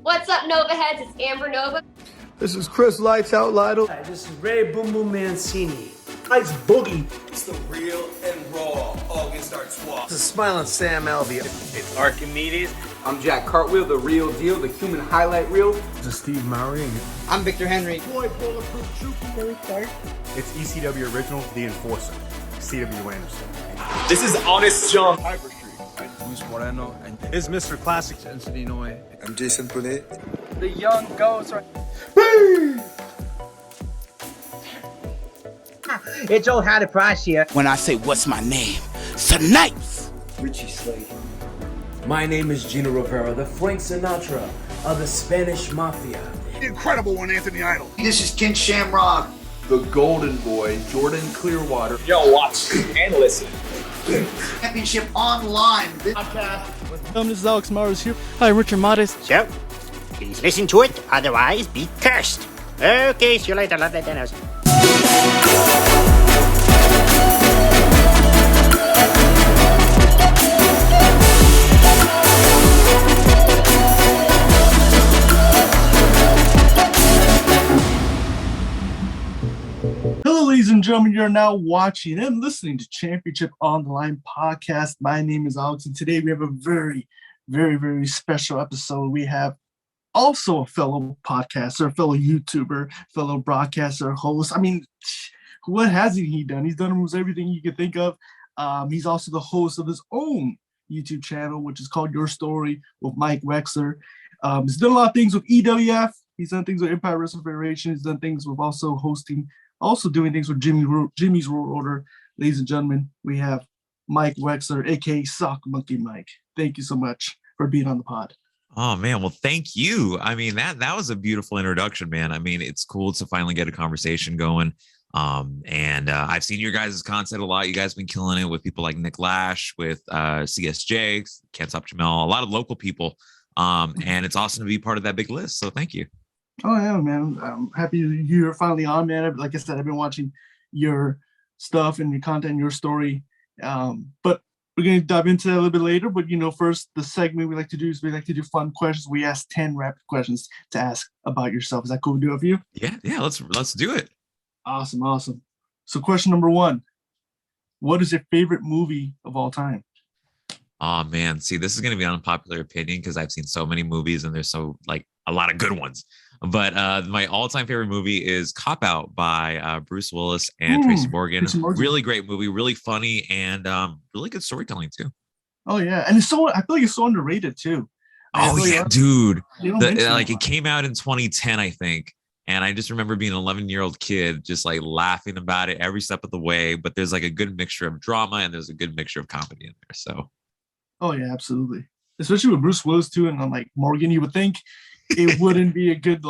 What's up, Nova Heads? It's Amber Nova. This is Chris Lights Out Lytle. Hi, this is Ray Boom Boom Mancini. Ice Boogie. It's the real and raw August Artois. This is Smiling Sam Alvey. It's Archimedes. I'm Jack Cartwheel, the real deal, the human highlight reel. This is Steve Mowry. I'm Victor Henry. Boy, Bulletproof Troop. Billy Clark. It's ECW Original, The Enforcer, C.W. Anderson. This is Honest John. Hyper Street. Luis Moreno. It's Mr. Classic. Anthony Noy. I'm Jason Poulet. The young ghost. It's old Hattie Price here. When I say what's my name, Snipes. Richie Slade. My name is Gino Rivera, the Frank Sinatra of the Spanish Mafia. The incredible one, Anthony Idol. This is Ken Shamrock. The Golden Boy, Jordan Clearwater. Yo, watch and listen. Championship Online. This is Alex Mars here. Hi, Richard Modest. So, please listen to it, otherwise be cursed. Okay, see you later, love that dinners. Hello, ladies and gentlemen. You're now watching and listening to Championship Online Podcast. My name is Alex, and today we have a very, very, very special episode. We have also a fellow podcaster, a fellow YouTuber, fellow broadcaster, host. I mean, what hasn't he done? He's done almost everything you could think of. He's also the host of his own YouTube channel, which is called Your Story with Mike Wexler. He's done a lot of things with EWF. He's done things with Empire Wrestling Federation. He's done things with also doing things with Jimmy's World Order. Ladies and gentlemen, we have Mike Wexler, aka Sock Monkey Mike. Thank you so much for being on the pod. Oh man, well thank you. I mean that was a beautiful introduction, man. I mean it's cool to finally get a conversation going. And I've seen your guys' content a lot. You guys have been killing it with people like Nick Lash, with CSJ, Can't Stop Jamel, a lot of local people. And it's awesome to be part of that big list. So thank you. Oh yeah, man. I'm happy you're finally on, man. Like I said, I've been watching your stuff and your content, your story. But we're going to dive into that a little bit later. But, first, the segment we like to do is we like to do fun questions. We ask 10 rapid questions to ask about yourself. Is that cool to do it for you? Yeah, let's do it. Awesome. So question number 1, what is your favorite movie of all time? Oh man, see, this is going to be an unpopular opinion because I've seen so many movies and there's a lot of good ones. But my all-time favorite movie is Cop Out by Bruce Willis and Tracy Morgan. Really great movie, really funny, and really good storytelling too. Oh yeah, and I feel like it's so underrated too. Dude. It came out in 2010, I think. And I just remember being an 11-year-old kid, just like laughing about it every step of the way. But there's like a good mixture of drama and there's a good mixture of comedy in there. So. Oh yeah, absolutely. Especially with Bruce Willis too, and like Morgan, you would think it wouldn't be a good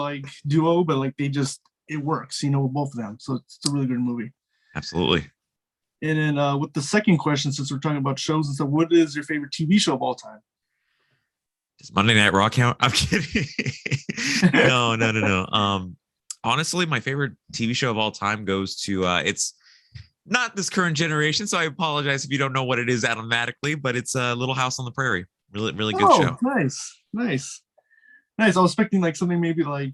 duo, but it works, with both of them. So it's a really good movie. Absolutely. And then with the second question, since we're talking about shows and stuff, what is your favorite TV show of all time? Does Monday Night Raw count? I'm kidding. No. Honestly, my favorite TV show of all time goes to it's not this current generation, so I apologize if you don't know what it is automatically, but it's Little House on the Prairie. Really, really good show. Nice. I was expecting something maybe I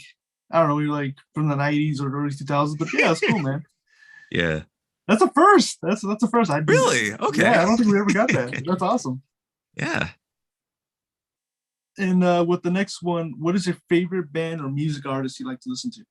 don't know, maybe from the 90s or early 2000s, but yeah, it's cool, man. Yeah. That's a first. That's a first. Really? Okay. Yeah, I don't think we ever got that. That's awesome. Yeah. And with the next one, what is your favorite band or music artist you like to listen to?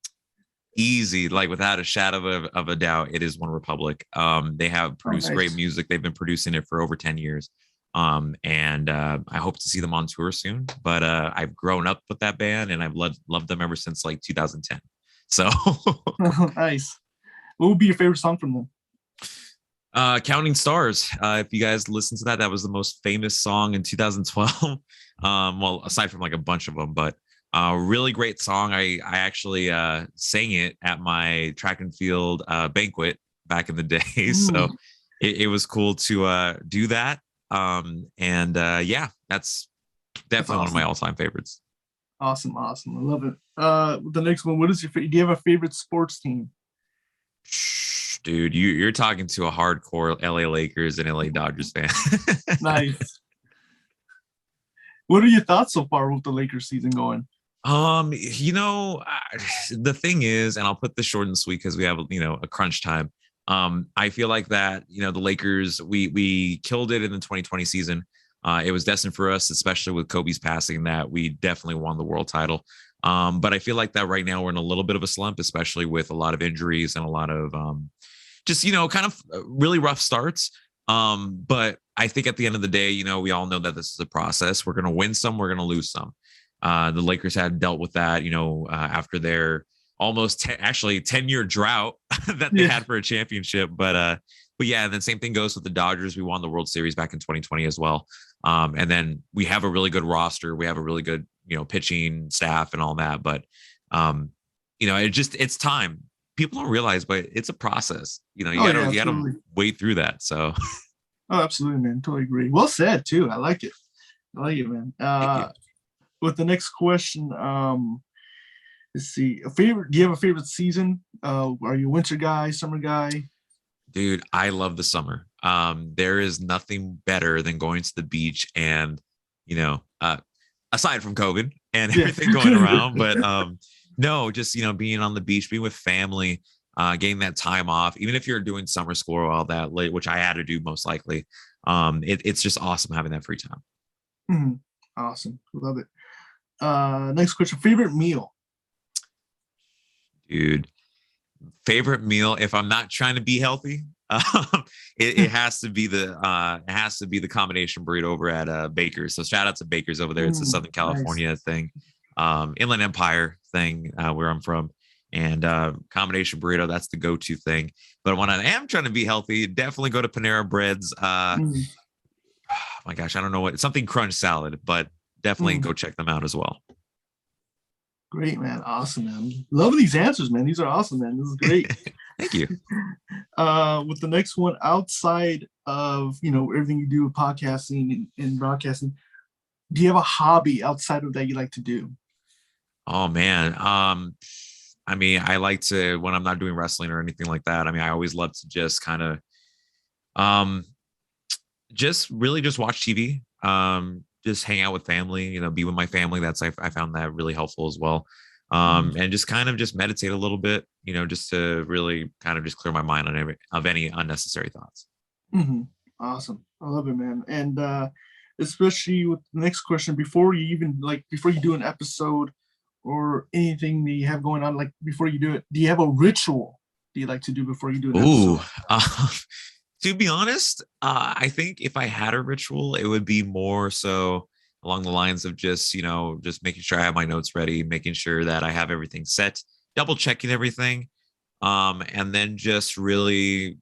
Easy, without a shadow of a doubt, it is One Republic. They have produced great music. They've been producing it for over 10 years. And I hope to see them on tour soon. But I've grown up with that band and I've loved them ever since 2010. So nice. What would be your favorite song from them? Counting Stars. If you guys listen to that was the most famous song in 2012. Well, aside from a bunch of them, but really great song. I actually sang it at my track and field banquet back in the day. So it was cool to do that. That's definitely one of my all-time favorites. Awesome. I love it. The next one, what is do you have a favorite sports team? Dude, you're talking to a hardcore LA Lakers and LA Dodgers fan. Nice. What are your thoughts so far with the Lakers season going? The thing is, and I'll put this short and sweet because we have, a crunch time. I feel like that, the Lakers, we killed it in the 2020 season. It was destined for us, especially with Kobe's passing, that we definitely won the world title. But I feel like that right now we're in a little bit of a slump, especially with a lot of injuries and a lot of kind of really rough starts. But I think at the end of the day, we all know that this is a process. We're going to win some, we're going to lose some. The Lakers had dealt with that, after their almost 10-year drought that they had for a championship. But yeah, and then same thing goes with the Dodgers. We won the World Series back in 2020 as well. And then we have a really good roster. We have a really good, pitching staff and all that. But, it's time. People don't realize, but it's a process. You gotta wade through that. So. Oh, absolutely, man. Totally agree. Well said too. I like it. Man. With the next question, let's see. Do you have a favorite season? Are you a winter guy, summer guy? Dude, I love the summer. There is nothing better than going to the beach and, aside from COVID and everything going around, but no, just, being on the beach, being with family, getting that time off, even if you're doing summer school or all that late, which I had to do most likely. It's just awesome having that free time. Mm-hmm. Awesome. Love it. Next question. Favorite meal? Dude, favorite meal, if I'm not trying to be healthy, it has to be the combination burrito over at Baker's. So shout out to Baker's over there. It's a Southern California thing, Inland Empire thing, where I'm from. And combination burrito, that's the go-to thing. But when I am trying to be healthy, definitely go to Panera Bread's. Oh my gosh, I don't know something crunch salad, but definitely go check them out as well. Great, man. Awesome, man. Love these answers, man. These are awesome, man. This is great. Thank you. With the next one, outside of, everything you do with podcasting and broadcasting, do you have a hobby outside of that you like to do? Oh, man. I like to, when I'm not doing wrestling or anything like that, I always love to just kind of just watch TV. Just hang out with family, be with my family. I found that really helpful as well. And just kind of just meditate a little bit, just to really kind of just clear my mind of any unnecessary thoughts. Mm-hmm. Awesome. I love it, man. And especially with the next question, before you do an episode or anything that you have going on, like before you do it, do you have a ritual do you like to do before you do an episode? To be honest, I think if I had a ritual, it would be more so along the lines of just making sure I have my notes ready, making sure that I have everything set, double checking everything, and then just really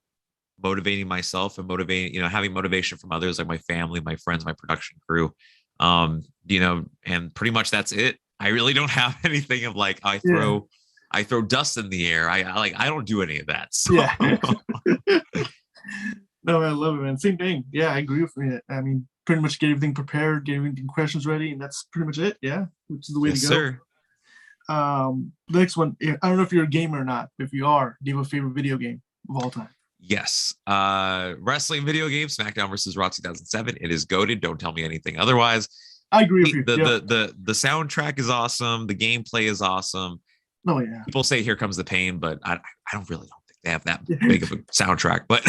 motivating myself and having motivation from others like my family, my friends, my production crew, and pretty much that's it. I really don't have anything of like I throw dust in the air. I don't do any of that. So. Yeah. No, I love it, man. Same thing. Yeah, I agree with you. Pretty much get everything prepared, get everything questions ready, and that's pretty much it. Yeah, which is the way to go. Sir. The next one, I don't know if you're a gamer or not. If you are, do you have a favorite video game of all time? Yes. Wrestling video game, SmackDown versus Raw 2007. It is goated. Don't tell me anything otherwise. I agree with you. The soundtrack is awesome. The gameplay is awesome. Oh yeah. People say "Here Comes the Pain," but I don't think they have that big of a soundtrack. But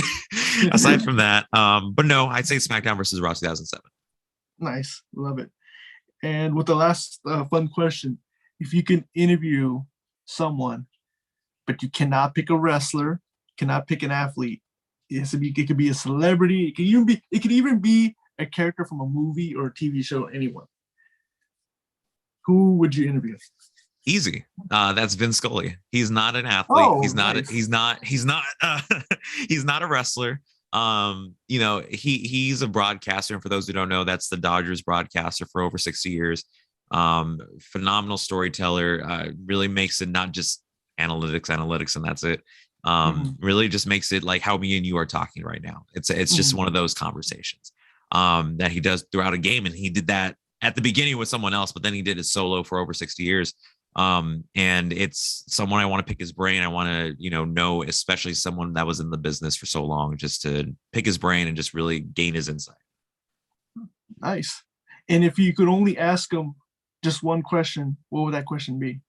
aside from that, but no, I'd say SmackDown versus Raw 2007. Nice, love it. And with the last fun question, if you can interview someone, but you cannot pick a wrestler, cannot pick an athlete, it could be a celebrity, it could even be a character from a movie or a TV show, anyone. Who would you interview? Easy. That's Vin Scully. He's not an athlete. Oh, he's not. nice. He's not. He's not a wrestler. He's a broadcaster, and for those who don't know, that's the Dodgers broadcaster for over 60 years. Phenomenal storyteller. Really makes it not just analytics, and that's it. Really just makes it like how me and you are talking right now. It's just one of those conversations that he does throughout a game, and he did that at the beginning with someone else, but then he did it solo for over 60 years. And it's someone I want to pick his brain. I want to, know, especially someone that was in the business for so long, just to pick his brain and just really gain his insight. Nice. And if you could only ask him just one question, what would that question be?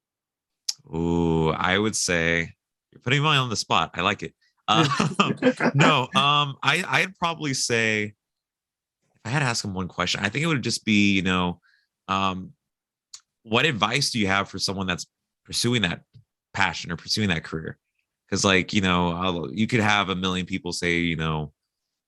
Ooh, I would say you're putting me on the spot. I like it. No, I'd probably say if I had to ask him one question, I think it would just be, what advice do you have for someone that's pursuing that passion or pursuing that career? Because you could have a million people say, you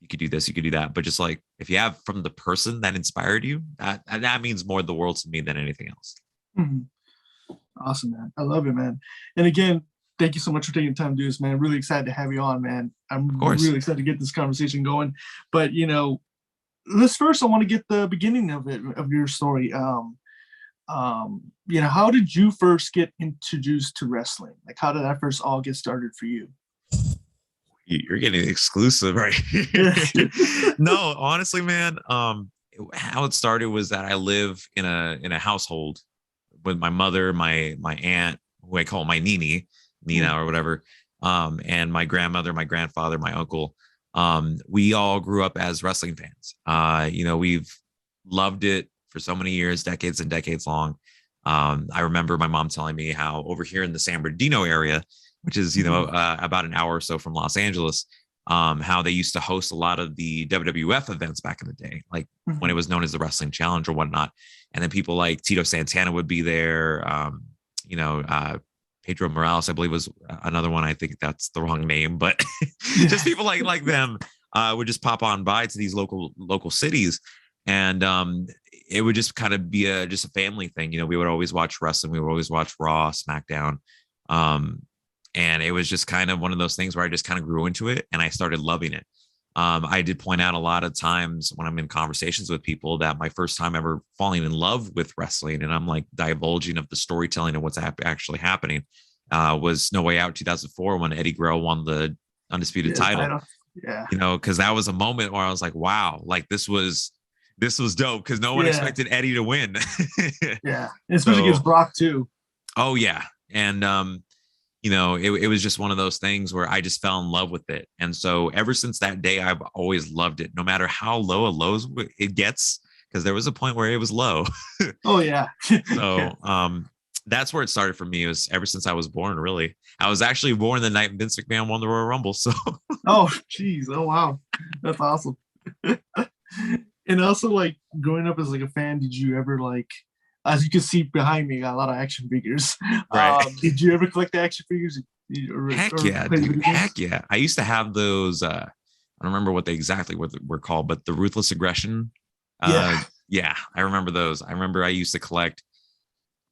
could do this, you could do that, but just like if you have from the person that inspired you, that means more the world to me than anything else. Mm-hmm. Awesome, man. I love it, man. And again, thank you so much for taking the time to do this, man. Really excited to have you on, man. I'm really excited to get this conversation going. But let's first, I want to get the beginning of your story. How did you first get introduced to wrestling? Like, how did that first all get started for you? You're getting exclusive right here. No, honestly, man, how it started was that I live in a household with my mother, my aunt, who I call my Nina or whatever, and my grandmother, my grandfather, my uncle. We all grew up as wrestling fans. We've loved it for so many years, decades and decades long. I remember my mom telling me how over here in the San Bernardino area, which is, about an hour or so from Los Angeles, how they used to host a lot of the WWF events back in the day, like when it was known as the Wrestling Challenge or whatnot. And then people like Tito Santana would be there. Pedro Morales, I believe, was another one. I think that's the wrong name, but just people like them would just pop on by to these local cities. And it would just kind of be just a family thing. We would always watch wrestling. We would always watch Raw, SmackDown. And it was just kind of one of those things where I just kind of grew into it and I started loving it. I did point out a lot of times when I'm in conversations with people that my first time ever falling in love with wrestling, and I'm like divulging of the storytelling and what's actually happening, was No Way Out 2004 when Eddie Guerrero won the undisputed title. Yeah. Because that was a moment where I was like, wow, like this was dope because no one expected Eddie to win. Yeah, especially against Brock too. Oh yeah, and it was just one of those things where I just fell in love with it. And so ever since that day, I've always loved it, no matter how low it gets, because there was a point where it was low. Oh, yeah. So that's where it started for me. It was ever since I was born, really. I was actually born the night Vince McMahon won the Royal Rumble. So. Oh, geez. Oh, wow. That's awesome. And also, like, growing up as like a fan, did you ever as you can see behind me, I got a lot of action figures. Right. Did you ever collect the action figures? Heck yeah, dude. Heck yeah. I used to have those. I don't remember what they exactly were called, but the Ruthless Aggression. Yeah, I remember those. I remember I used to collect.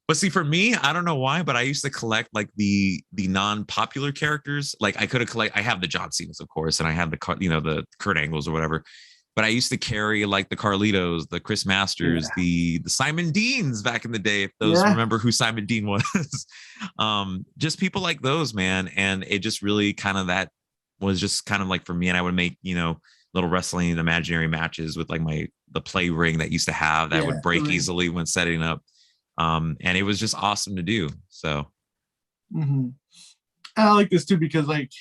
But see, for me, I don't know why, but I used to collect like the non-popular characters. Like I have the John Cena's, of course, and I had the Kurt Angles or whatever. But I used to carry like the Carlitos, the Chris Masters, the Simon Deans back in the day. If those remember who Simon Dean was, just people like those, man. And it just really that was just kind of like for me. And I would make, little wrestling imaginary matches with like the play ring that used to have that would break easily when setting up. And it was just awesome to do. So. Mm-hmm. I like this too, because like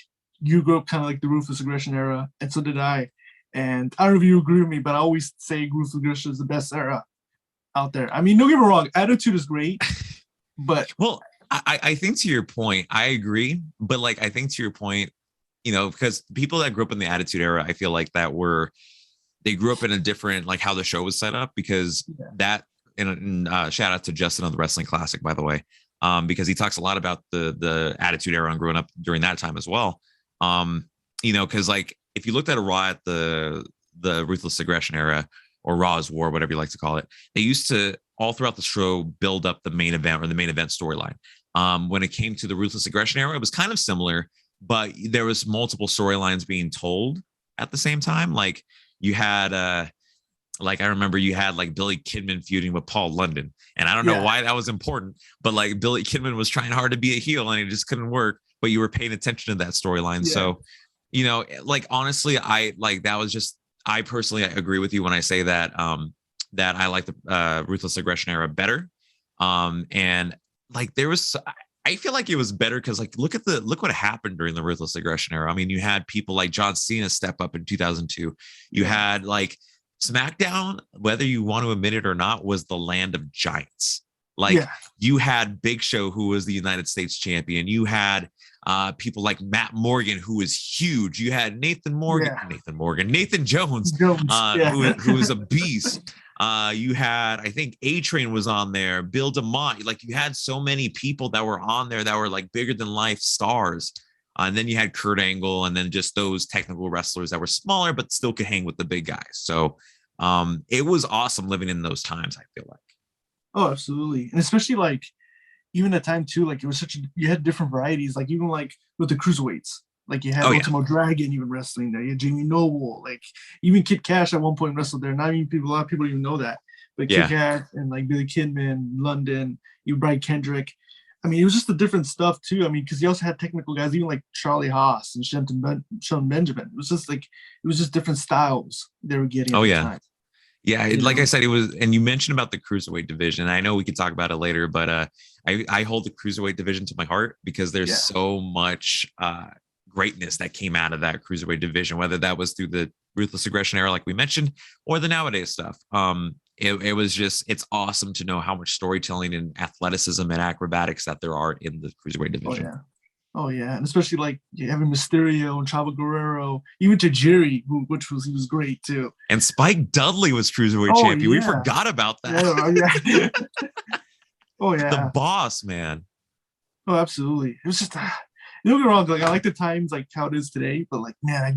you grew up kind of like the Ruthless Aggression era. And so did I. And I don't know if you agree with me, but I always say Ruthless Aggression is the best era out there. I mean, don't get me wrong, Attitude is great, but well, I think to your point, I agree. But like, I think to your point, because people that grew up in the Attitude era, I feel like they grew up in a different, like how the show was set up, because that, and shout out to Justin of the Wrestling Classic, by the way, because he talks a lot about the Attitude era and growing up during that time as well. Because like, if you looked at a Raw at the Ruthless Aggression era, or Raw's War, whatever you like to call it, they used to all throughout the show build up the main event or the main event storyline. When it came to the Ruthless Aggression era, it was kind of similar, but there was multiple storylines being told at the same time. Like you had, I remember you had like Billy Kidman feuding with Paul London, and I don't know why that was important, but like Billy Kidman was trying hard to be a heel and it just couldn't work, but you were paying attention to that storyline. So. Like honestly, I personally agree with you when I say that that I like the Ruthless Aggression era better. And like I feel like it was better because like look what happened during the Ruthless Aggression era. I mean, you had people like John Cena step up in 2002. You had like SmackDown, whether you want to admit it or not, was the land of giants. Like Yeah. you had Big Show, who was the United States champion. You had people like Matt Morgan, who was huge. You had Nathan Jones, who was a beast. You had, I think A-Train was on there, Bill DeMott. Like you had so many people that were on there that were like bigger than life stars. And then you had Kurt Angle, and then just those technical wrestlers that were smaller, but still could hang with the big guys. So it was awesome living in those times, I feel like. Oh, absolutely. And especially like even at time too, like it was you had different varieties, like even like with the cruiserweights. Like you had Ultimo Dragon even wrestling there. You had Jamie Noble, like even Kid Cash at one point wrestled there. Not even a lot of people even know that. But Kid Cash and like Billy Kidman, London, even Brian Kendrick. I mean, it was just the different stuff too. I mean, because you also had technical guys, even like Charlie Haas and Shelton Benjamin. It was just different styles they were getting. At the time. Yeah, like I said, it was, and you mentioned about the cruiserweight division. I know we could talk about it later, but I hold the cruiserweight division to my heart because there's so much greatness that came out of that cruiserweight division, whether that was through the Ruthless Aggression era, like we mentioned, or the nowadays stuff. It was just, it's awesome to know how much storytelling and athleticism and acrobatics that there are in the cruiserweight division. Oh yeah, and especially like having Mysterio and Chavo Guerrero, even Tajiri, he was great too. And Spike Dudley was cruiserweight champion. We forgot about that. Yeah. Oh yeah, the boss, man. Oh, absolutely. It was just don't get me wrong. Like I like the times like how it is today, but like man, I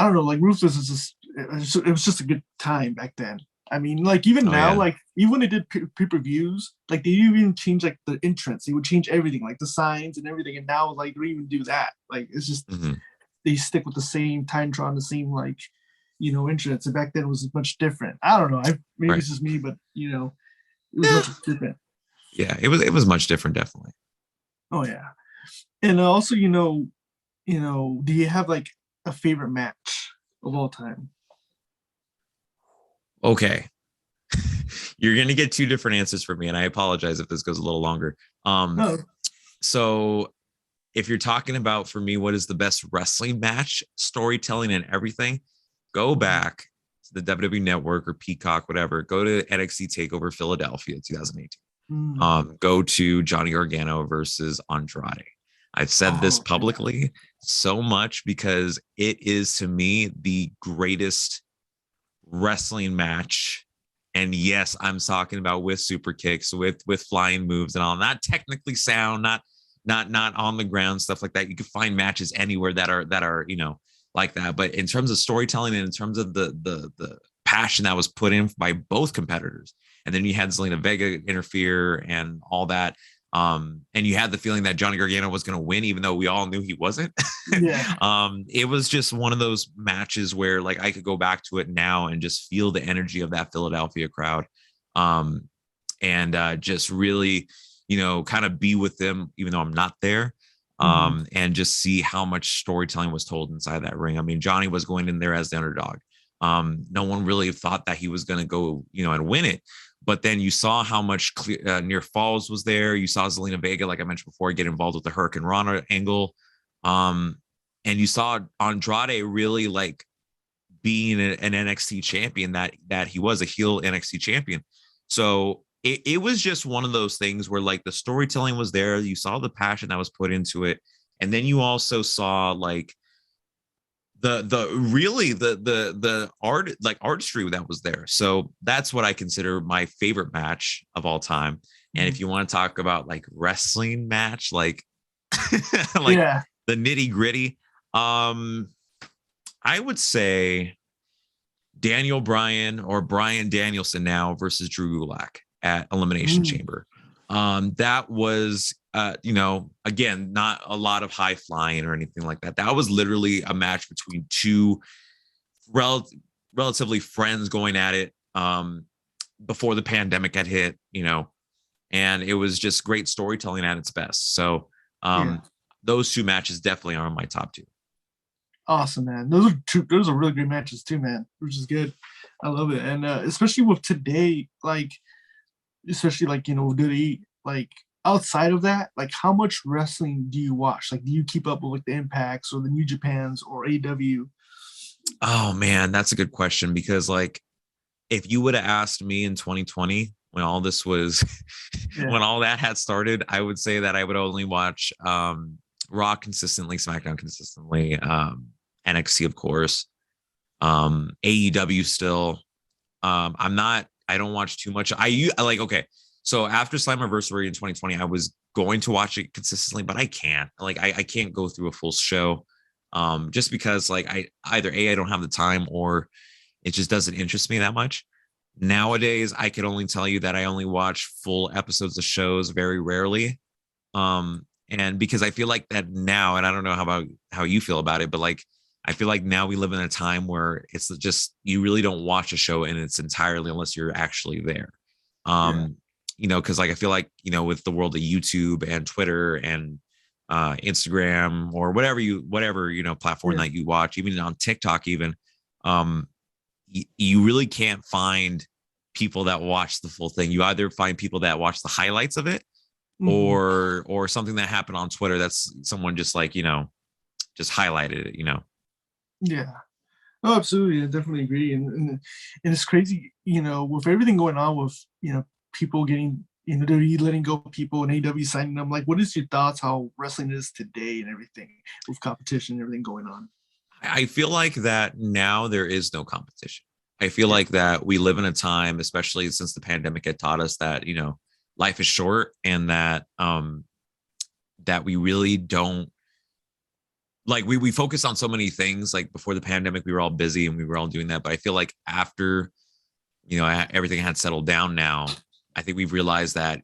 don't know. Like Ruthless is just it was just a good time back then. I mean, like even now, like even when they did pay-per-views, like they even change like the entrance. They would change everything, like the signs and everything. And now, like they don't even do that. Like it's just they stick with the same Titantron, the same like entrance. And back then it was much different. I don't know. Maybe it's just me, but it was much different. Yeah, it was much different, definitely. Oh yeah, and also do you have like a favorite match of all time? Okay. You're going to get two different answers from me, and I apologize if this goes a little longer. No. So if you're talking about, for me, what is the best wrestling match, storytelling and everything, go back to the WWE Network or Peacock, whatever. Go to NXT TakeOver Philadelphia 2018. Go to Johnny Gargano versus Andrade. I've said this publicly so much because it is, to me, the greatest wrestling match. And yes, I'm talking about with super kicks, with flying moves and all, not technically sound, not on the ground, stuff like that. You can find matches anywhere that are like that. But in terms of storytelling and in terms of the passion that was put in by both competitors, and then you had Zelina Vega interfere and all that. And you had the feeling that Johnny Gargano was going to win, even though we all knew he wasn't. It was just one of those matches where like I could go back to it now and just feel the energy of that Philadelphia crowd. And just really, kind of be with them, even though I'm not there. And just see how much storytelling was told inside that ring. I mean, Johnny was going in there as the underdog. No one really thought that he was going to go, and win it. But then you saw how much near falls was there. You saw Zelina Vega, like I mentioned before, get involved with the Hurricane Rana angle. And you saw Andrade really like being an NXT champion that he was a heel NXT champion. So it was just one of those things where like the storytelling was there. You saw the passion that was put into it. And then you also saw like the art, like artistry that was there. So that's what I consider my favorite match of all time. And if you want to talk about like wrestling match, like the nitty gritty, I would say Daniel Bryan or Bryan Danielson now versus Drew Gulak at Elimination Chamber. That was, again, not a lot of high flying or anything like that. That was literally a match between two relatively friends going at it before the pandemic had hit, and it was just great storytelling at its best. So those two matches definitely are on my top two. Awesome, man. Those are really great matches too, man, which is good. I love it. And especially with today, like, especially like, do they like outside of that, like how much wrestling do you watch? Like, do you keep up with like the Impacts or the New Japans or AW? Oh man, that's a good question, because like if you would have asked me in 2020, when all this was, when all that had started, I would say that I would only watch Raw consistently, SmackDown consistently, NXT, of course, AEW still. I don't watch too much. Okay. So after Slammiversary in 2020, I was going to watch it consistently, but I can't. I can't go through a full show, just because I don't have the time, or it just doesn't interest me that much. Nowadays, I could only tell you that I only watch full episodes of shows very rarely, and because I feel like that now, and I don't know how you feel about it, but I feel like now we live in a time where it's just you really don't watch a show in its entirely unless you're actually there. Because I feel like with the world of YouTube and Twitter and Instagram or whatever platform that you watch, even on TikTok, even you really can't find people that watch the full thing. You either find people that watch the highlights of it, or something that happened on Twitter that's someone just just highlighted it. Yeah. Oh, absolutely. I definitely agree. And it's crazy, with everything going on with, people getting, WWE letting go of people and AEW signing them. What is your thoughts how wrestling is today and everything with competition and everything going on? I feel like that now there is no competition. I feel like that we live in a time, especially since the pandemic had taught us that, life is short, and that, that we really don't, we focus on so many things. Before the pandemic, we were all busy and we were all doing that. But I feel like after, everything had settled down now, I think we've realized that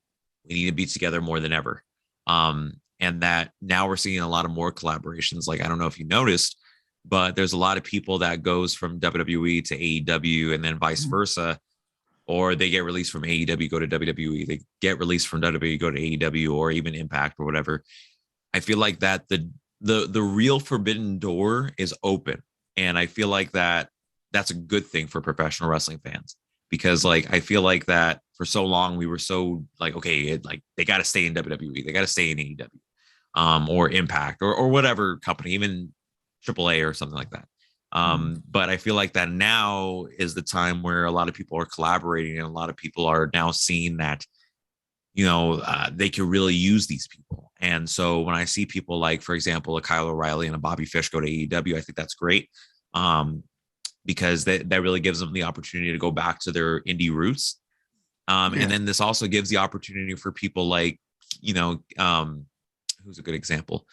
we need to be together more than ever. And that now we're seeing a lot of more collaborations. I don't know if you noticed, but there's a lot of people that goes from WWE to AEW and then vice versa, or they get released from AEW, go to WWE, they get released from WWE, go to AEW, or even Impact or whatever. I feel like that the real forbidden door is open. And I feel like that's a good thing for professional wrestling fans, because I feel like that for so long we were so okay, they got to stay in WWE, they got to stay in AEW, or Impact or whatever company, even AAA or something like that. But I feel like that now is the time where a lot of people are collaborating, and a lot of people are now seeing that, they can really use these people. And so when I see people for example, a Kyle O'Reilly and a Bobby Fish go to AEW, I think that's great, because that really gives them the opportunity to go back to their indie roots. And then this also gives the opportunity for people who's a good example?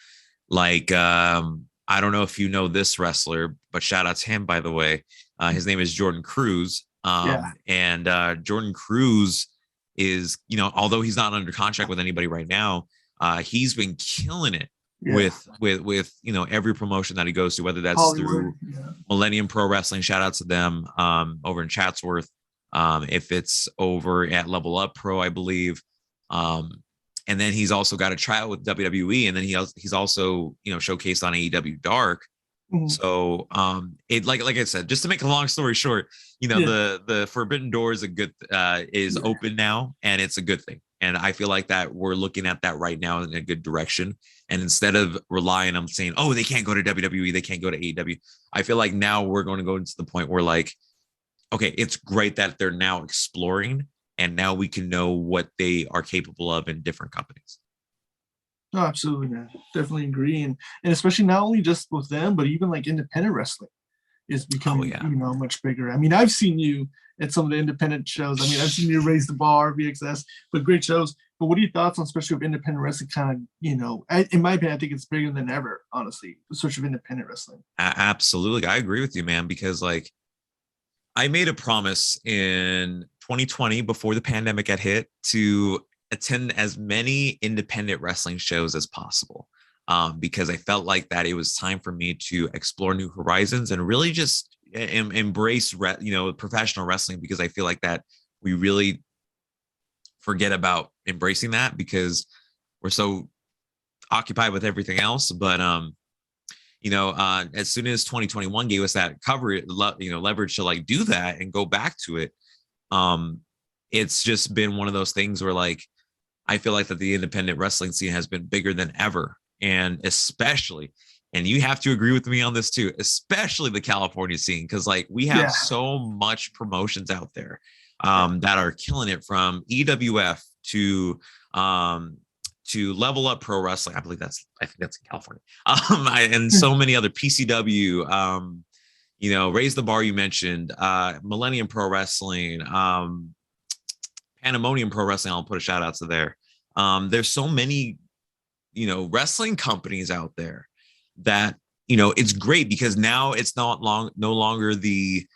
I don't know if you know this wrestler, but shout out to him, by the way. His name is Jordan Cruz. And Jordan Cruz is, although he's not under contract with anybody right now, he's been killing it with every promotion that he goes to, whether that's Hollywood, through Millennium Pro Wrestling, shout out to them, over in Chatsworth. If it's over at Level Up Pro, I believe. And then he's also got a tryout with WWE, and then he's also showcased on AEW Dark. So it like I said, just to make a long story short, the forbidden door is is open now, and it's a good thing. And I feel like that we're looking at that right now in a good direction. And instead of relying on saying, oh, they can't go to WWE, they can't go to AEW, I feel like now we're going to go into the point where okay, it's great that they're now exploring, and now we can know what they are capable of in different companies. No, absolutely, man. Definitely agree. And especially not only just with them, but even independent wrestling is becoming, much bigger. I mean, I've seen you at some of the independent shows. I mean, I've seen you raise the bar, VXS, but great shows. But what are your thoughts on, especially with independent wrestling kind of, in my opinion, I think it's bigger than ever, honestly, the search of independent wrestling. Absolutely. I agree with you, man, because I made a promise in 2020 before the pandemic had hit to attend as many independent wrestling shows as possible, because I felt like that it was time for me to explore new horizons and really just embrace professional wrestling, because I feel like that we really forget about embracing that because we're so occupied with everything else. But as soon as 2021 gave us that leverage to do that and go back to it, it's just been one of those things where I feel like that the independent wrestling scene has been bigger than ever. And especially, and you have to agree with me on this too, especially the California scene, because we have so much promotions out there. that are killing it, from EWF to Level Up Pro Wrestling. I think that's in California. And so many other PCW, Raise the Bar, you mentioned, Millennium Pro Wrestling, Pandemonium Pro Wrestling. I'll put a shout out to there. There's so many, wrestling companies out there that, it's great because now it's no longer the,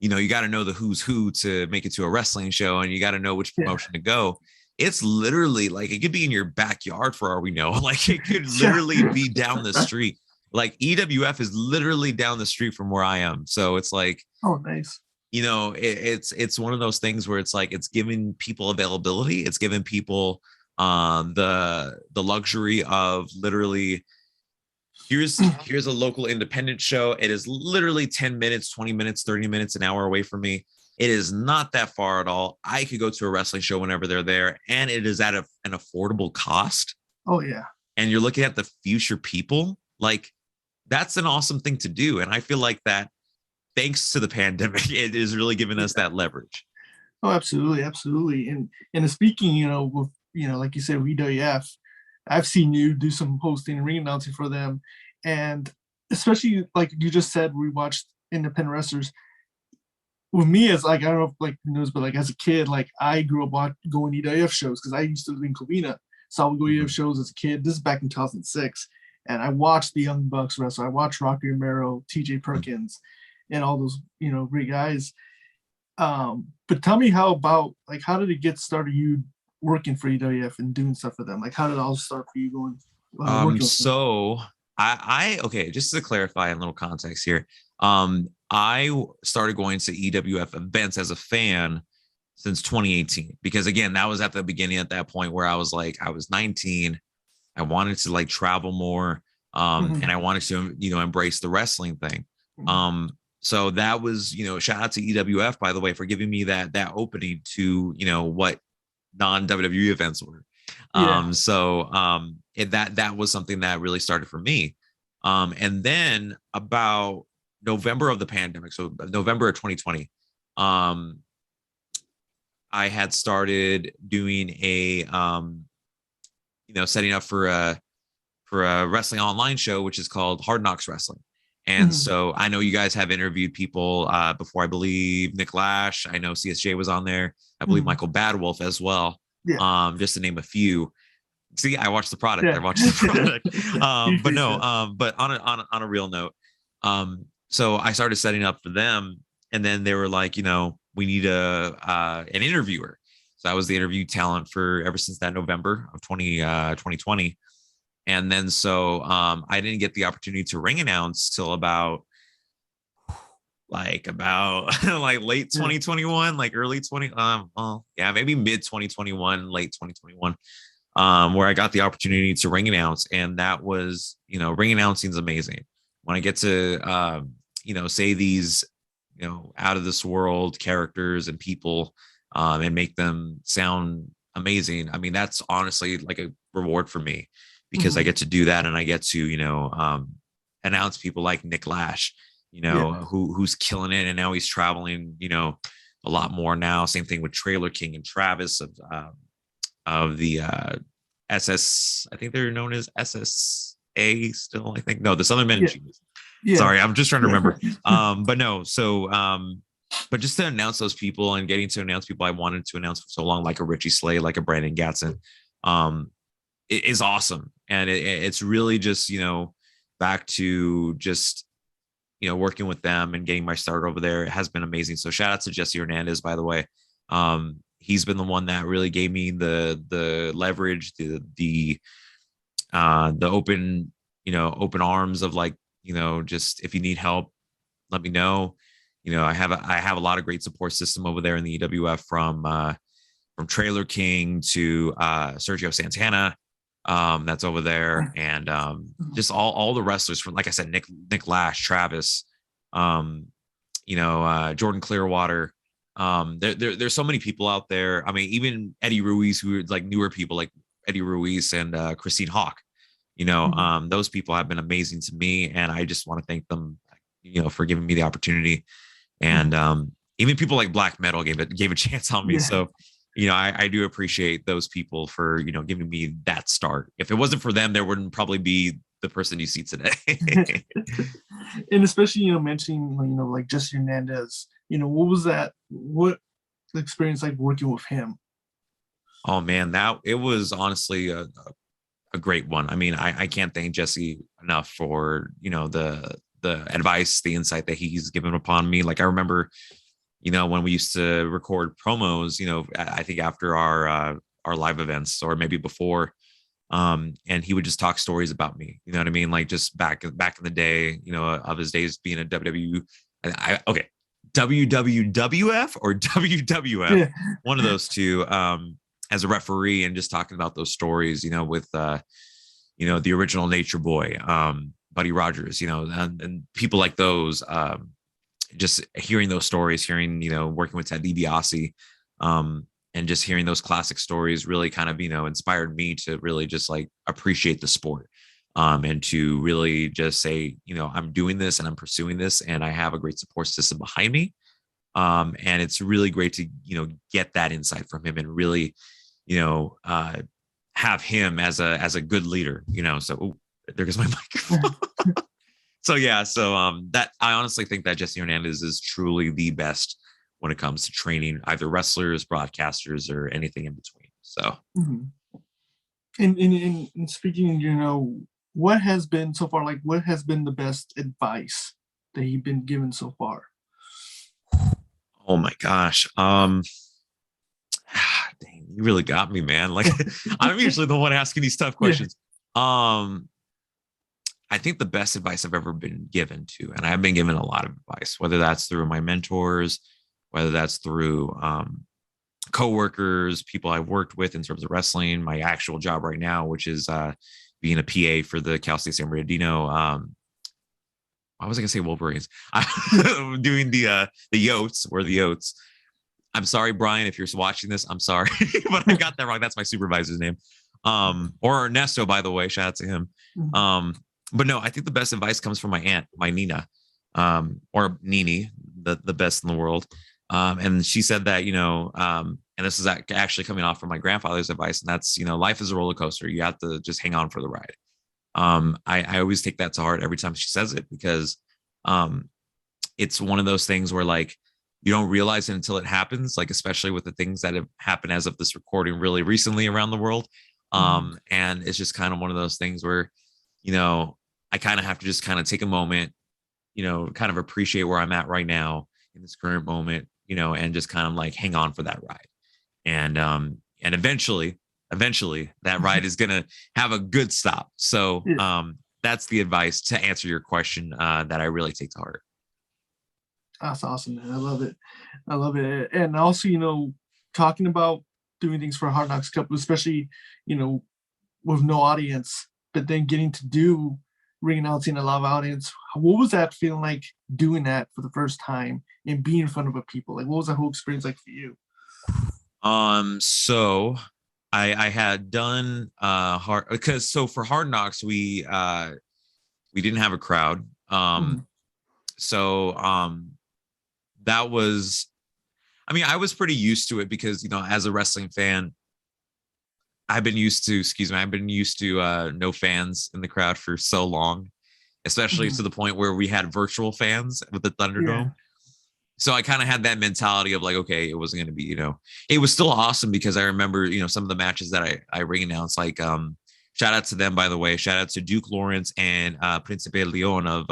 you got to know the who's who to make it to a wrestling show, and you got to know which promotion to go. It's literally like, it could be in your backyard for all we know. Like, it could literally be down the street. Like, EWF is literally down the street from where I am. So it's like, oh, nice. It's one of those things where it's like, it's giving people availability. It's giving people the luxury of literally, here's a local independent show. It is literally 10 minutes, 20 minutes, 30 minutes, an hour away from me. It is not that far at all. I could go to a wrestling show whenever they're there, and it is at an affordable cost. Oh, yeah. And you're looking at the future people. Like, that's an awesome thing to do. And I feel like that, thanks to the pandemic, it is really giving us that leverage. Oh, absolutely. Absolutely. And speaking, with, like you said, WWF, I've seen you do some hosting and ring announcing for them. And especially, like you just said, we watched independent wrestlers. With me, as like, I don't know if like who knows, but like as a kid, like I grew up going EWF shows because I used to live in Covina. So I would go EWF shows as a kid. This is back in 2006. And I watched the Young Bucks wrestle. I watched Rocky Romero, TJ Perkins, and all those, great guys. But tell me how did it get started, you working for EWF and doing stuff for them? Like, how did it all start for you going? So I okay, just to clarify in little context here. I started going to EWF events as a fan since 2018, because again, that was at the beginning, at that point where I was 19. I wanted to like travel more. And I wanted to, embrace the wrestling thing. So that was, shout out to EWF, by the way, for giving me that opening to, what non-WWE events were. That was something that really started for me. And then about November of the pandemic, so November of 2020, I had started doing a, setting up for a wrestling online show, which is called Hard Knocks Wrestling. And so I know you guys have interviewed people before. I believe Nick Lash, I know CSJ was on there. I believe Michael Badwolf as well. Yeah. Just to name a few. See, I watched the product. I watched the product. But on a real note, so I started setting up for them, and then they were like, we need an interviewer. So I was the interview talent for ever since that November of 2020. And then so I didn't get the opportunity to ring announce till about late 2021, like early 20, maybe mid 2021, late 2021, where I got the opportunity to ring announce. And that was, ring announcing is amazing. When I get to, say these, out of this world characters and people, and make them sound amazing. I mean, that's honestly like a reward for me, because I get to do that, and I get to, announce people like Nick Lash, who's killing it. And now he's traveling, a lot more now. Same thing with Trailer King and Travis of the SS. I think they're known as SSA still. I think no, the Southern Men. Yeah. Sorry, I'm just trying to remember. But no, so but just to announce those people and getting to announce people I wanted to announce for so long, like a Richie Slade, like a Brandon Gatson, it is awesome. And it's really just, back to just, working with them and getting my start over there. It has been amazing. So shout out to Jesse Hernandez, by the way. He's been the one that really gave me the leverage, the open, open arms of like, just if you need help, let me know. I have a lot of great support system over there in the EWF, from Trailer King to Sergio Santana, that's over there, and just all the wrestlers from, like I said, Nick Lash, Travis, Jordan Clearwater. There's so many people out there. I mean, even Eddie Ruiz, who are like newer people like Eddie Ruiz and Christine Hawk. Those people have been amazing to me, and I just want to thank them, for giving me the opportunity. And even people like Black Metal gave a chance on me. Yeah. So, you know, I do appreciate those people for, you know, giving me that start. If it wasn't for them, there wouldn't probably be the person you see today. And especially, you know, mentioning, you know, like Jesse Hernandez, you know, what the experience like working with him? Oh man, it was honestly a great one. I mean, I can't thank Jesse enough for, you know, the advice, the insight that he's given upon me. Like I remember, you know, when we used to record promos, you know, I think after our live events or maybe before, and he would just talk stories about me. You know what I mean? Like just back in the day, you know, of his days being a WWF or WWF, Yeah. one of those two, as a referee, and just talking about those stories, you know, with you know, the original Nature Boy, Buddy Rogers, you know, and people like those, just hearing those stories, you know, working with Ted DiBiase, and just hearing those classic stories really kind of, you know, inspired me to really just like appreciate the sport, and to really just say, you know, I'm doing this and I'm pursuing this and I have a great support system behind me. And it's really great to, you know, get that insight from him and really, you know, have him as a good leader, you know. So there goes my microphone. So that I honestly think that Jesse Hernandez is truly the best when it comes to training either wrestlers, broadcasters, or anything in between. So, and speaking, you know, what has been so far, like what has been the best advice that you've been given so far? oh my gosh, dang, you really got me, man. Like I'm usually the one asking these tough questions. Yeah. I think the best advice I've ever been given to, and I've been given a lot of advice, whether that's through my mentors, whether that's through coworkers, people I've worked with in terms of wrestling, my actual job right now, which is being a PA for the Cal State San Bernardino. I was going to say Wolverines. I'm doing the Yotes or the Yotes. I'm sorry, Brian, if you're watching this, I'm sorry, but I got that wrong. That's my supervisor's name. Or Ernesto, by the way, shout out to him. But no, I think the best advice comes from my aunt, my Nina, or Nini, the best in the world. And she said that, you know, and this is actually coming off from my grandfather's advice, and that's, you know, life is a roller coaster. You have to just hang on for the ride. I always take that to heart every time she says it, because it's one of those things where like you don't realize it until it happens, like especially with the things that have happened as of this recording really recently around the world. And it's just kind of one of those things where, you know, I kind of have to just kind of take a moment, you know, kind of appreciate where I'm at right now in this current moment, you know, and just kind of like hang on for that ride. And eventually that ride is going to have a good stop. So that's the advice to answer your question that I really take to heart. That's awesome, man. I love it. I love it. And also, you know, talking about doing things for Hard Knocks Cup, especially, you know, with no audience, but then getting to do ring announcing a live audience. What was that feeling like doing that for the first time and being in front of a people? Like, what was that whole experience like for you? So I had done for Hard Knocks we didn't have a crowd. So that was, I mean, I was pretty used to it because, you know, as a wrestling fan, I've been used to no fans in the crowd for so long, especially to the point where we had virtual fans with the Thunderdome. Yeah. So I kind of had that mentality of like, okay, it wasn't going to be, you know, it was still awesome because I remember, you know, some of the matches that I ring announced, like, shout out to them, by the way, shout out to Duke Lawrence and Principe Leon of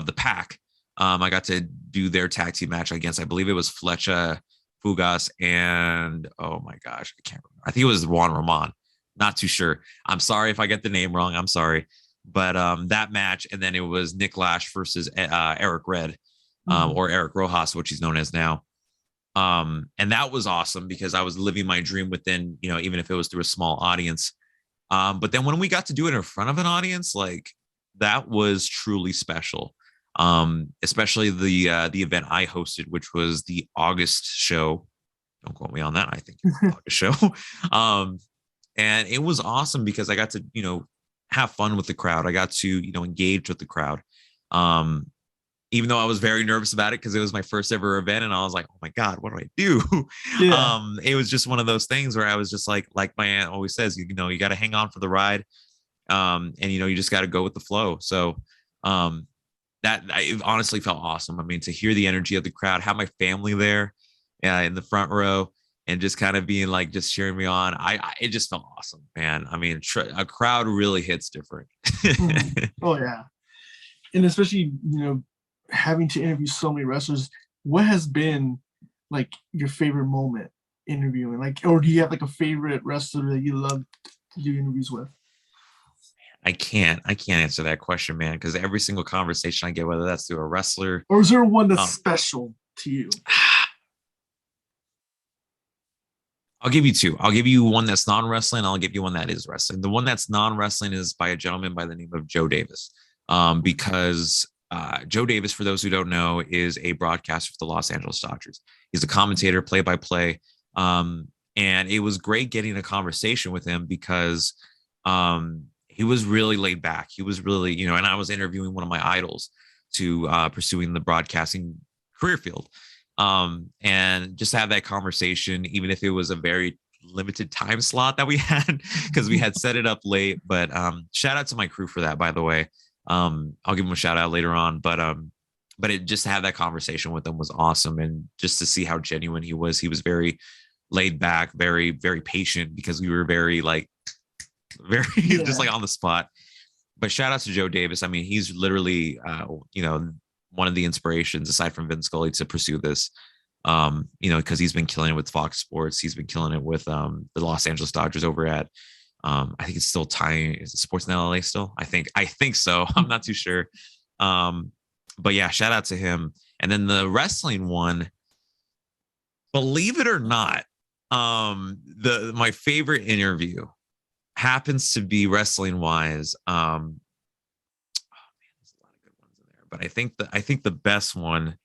the Pack. I got to do their tag team match against, I believe it was Flecha, Fugas, and oh my gosh, I can't remember. I think it was Juan Ramon. Not too sure. I'm sorry if I get the name wrong. I'm sorry. But that match, and then it was Nick Lash versus Eric Red, or Eric Rojas, which he's known as now. And that was awesome because I was living my dream within, you know, even if it was through a small audience. But then when we got to do it in front of an audience, like that was truly special. Especially the event I hosted, which was the August show. Don't quote me on that. I think it's the August show. And it was awesome because I got to, you know, have fun with the crowd. I got to, you know, engage with the crowd. even though I was very nervous about it because it was my first ever event, and I was like, oh my God, what do I do? Yeah. It was just one of those things where I was just like my aunt always says, you know, you got to hang on for the ride. And you know, you just got to go with the flow. So it honestly felt awesome. I mean, to hear the energy of the crowd, have my family there in the front row, and just kind of being like, just cheering me on. It just felt awesome, man. I mean, a crowd really hits different. Oh yeah. And especially, you know, having to interview so many wrestlers, what has been like your favorite moment interviewing? Like, or do you have like a favorite wrestler that you love to do interviews with? I can't answer that question, man, because every single conversation I get, whether that's through a wrestler, or is there one that's special to you? I'll give you two. I'll give you one that's non-wrestling. I'll give you one that is wrestling. The one that's non-wrestling is by a gentleman by the name of Joe Davis, because Joe Davis, for those who don't know, is a broadcaster for the Los Angeles Dodgers. He's a commentator, play-by-play, and it was great getting a conversation with him because he was really laid back. He was really, you know, and I was interviewing one of my idols to pursuing the broadcasting career field. And just have that conversation, even if it was a very limited time slot that we had, because we had set it up late. But shout out to my crew for that, by the way. I'll give him a shout out later on. But it just to have that conversation with him was awesome. And just to see how genuine he was very laid back, very, very patient, because we were very just like on the spot. But shout out to Joe Davis. I mean, he's literally, you know, one of the inspirations aside from Vin Scully to pursue this, you know, because he's been killing it with Fox Sports. He's been killing it with the Los Angeles Dodgers over at, I think it's still tying. Is it Sports in LA still? I think so. I'm not too sure. But yeah, shout out to him. And then the wrestling one, believe it or not, my favorite interview happens to be wrestling wise. But I think the best one.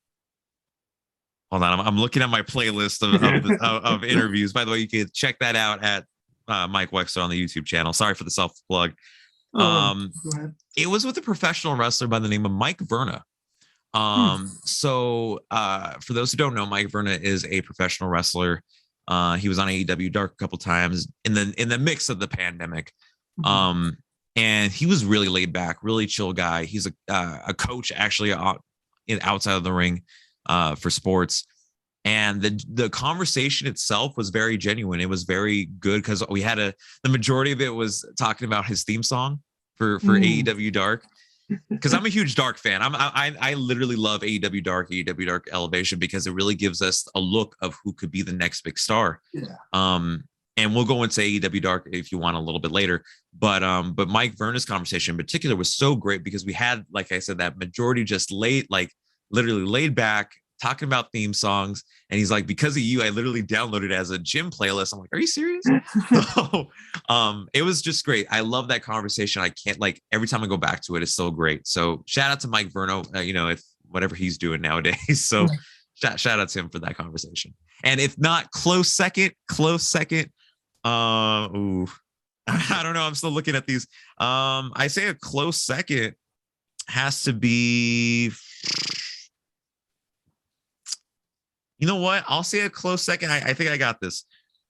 Hold on, I'm looking at my playlist of interviews. By the way, you can check that out at Mike Wexler on the YouTube channel. Sorry for the self plug. It was with a professional wrestler by the name of Mike Verna. So for those who don't know, Mike Verna is a professional wrestler. He was on AEW Dark a couple times in the mix of the pandemic. And he was really laid back, really chill guy. He's a coach actually outside of the ring for sports. And the conversation itself was very genuine. It was very good because we had the majority of it was talking about his theme song for AEW Dark. Because I'm a huge Dark fan. I literally love AEW Dark Elevation, because it really gives us a look of who could be the next big star. Yeah. And we'll go into AEW Dark if you want a little bit later. But Mike Verna's conversation in particular was so great because we had, like I said, that majority just literally laid back, talking about theme songs. And he's like, because of you, I literally downloaded it as a gym playlist. I'm like, are you serious? So, it was just great. I love that conversation. I can't, every time I go back to it, it's so great. So shout out to Mike Verno, you know, if whatever he's doing nowadays. So shout out to him for that conversation. And if not, close second, I don't know. I'm still looking at these. I say a close second has to be, you know what? I'll say a close second. I think I got this.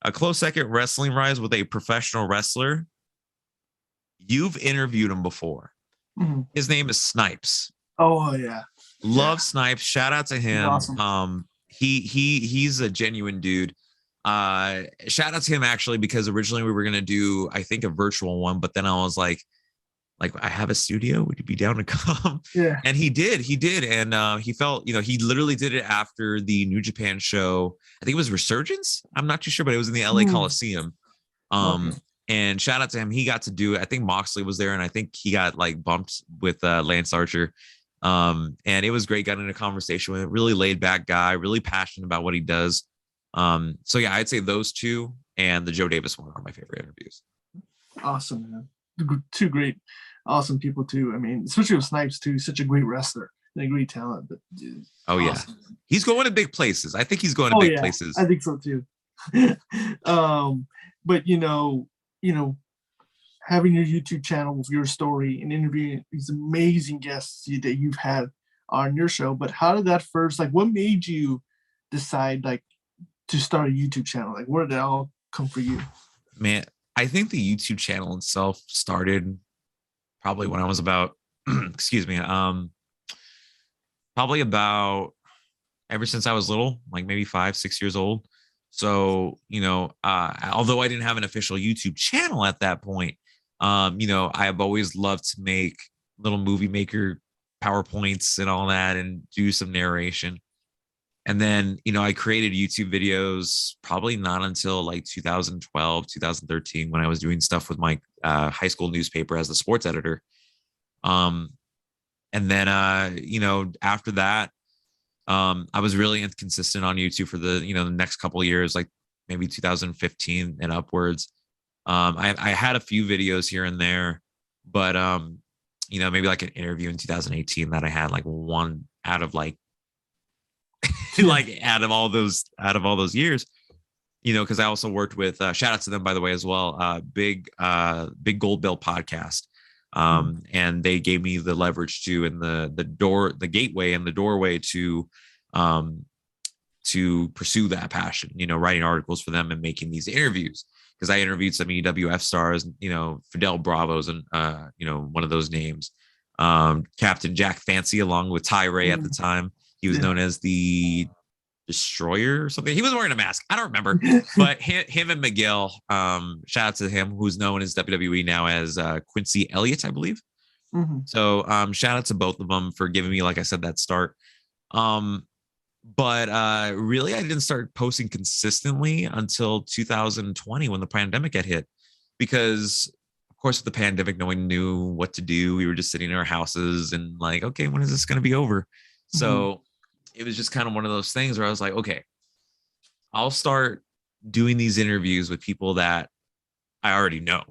A close second wrestling rise with a professional wrestler. You've interviewed him before. Mm-hmm. His name is Snipes. Oh yeah. Love Snipes. Shout out to him. Awesome. He's a genuine dude. Shout out to him actually, because originally we were gonna do, I think, a virtual one, but then I was like I have a studio, would you be down to come? Yeah. And he did, and he felt, you know, he literally did it after the New Japan show. I think it was Resurgence, I'm not too sure, but it was in the LA Coliseum. And shout out to him, he got to do it. I think Moxley was there, and I think he got bumped with Lance Archer. And it was great. Got in a conversation with a really laid back guy, really passionate about what he does. So yeah, I'd say those two and the Joe Davis one are my favorite interviews. Awesome, man. Two great, awesome people too. I mean, especially with Snipes too. Such a great wrestler and a great talent. But dude, awesome. Yeah, he's going to big places. I think he's going to big places. I think so too. But you know, having your YouTube channel with your story and interviewing these amazing guests that you've had on your show. But how did that first, like, what made you decide, like, to start a YouTube channel? Like, where did it all come for you? Man, I think the YouTube channel itself started probably when I was about, excuse me, probably about ever since I was little, like maybe 5-6 years old. So, although I didn't have an official YouTube channel at that point, I have always loved to make little movie maker PowerPoints and all that and do some narration. And then, I created YouTube videos probably not until like 2012, 2013, when I was doing stuff with my high school newspaper as the sports editor. And then, after that, I was really inconsistent on YouTube for the next couple of years, like maybe 2015 and upwards. I had a few videos here and there, but maybe like an interview in 2018 that I had like one out of like out of all those years, because I also worked with shout out to them, by the way, as well, big Gold Bill podcast. And they gave me the leverage to, and the gateway and the doorway to pursue that passion, writing articles for them and making these interviews. Because I interviewed some EWF stars, Fidel Bravo's and one of those names, Captain Jack Fancy, along with Ty Ray at the time. He was known as the Destroyer or something. He was wearing a mask. I don't remember, but him and Miguel, shout out to him, who's known as WWE now as Quincy Elliott, I believe. Mm-hmm. So shout out to both of them for giving me, like I said, that start. But really, I didn't start posting consistently until 2020 when the pandemic had hit, because of course, with the pandemic, no one knew what to do. We were just sitting in our houses and like, okay, when is this going to be over? Mm-hmm. So it was just kind of one of those things where I was like, okay, I'll start doing these interviews with people that I already know.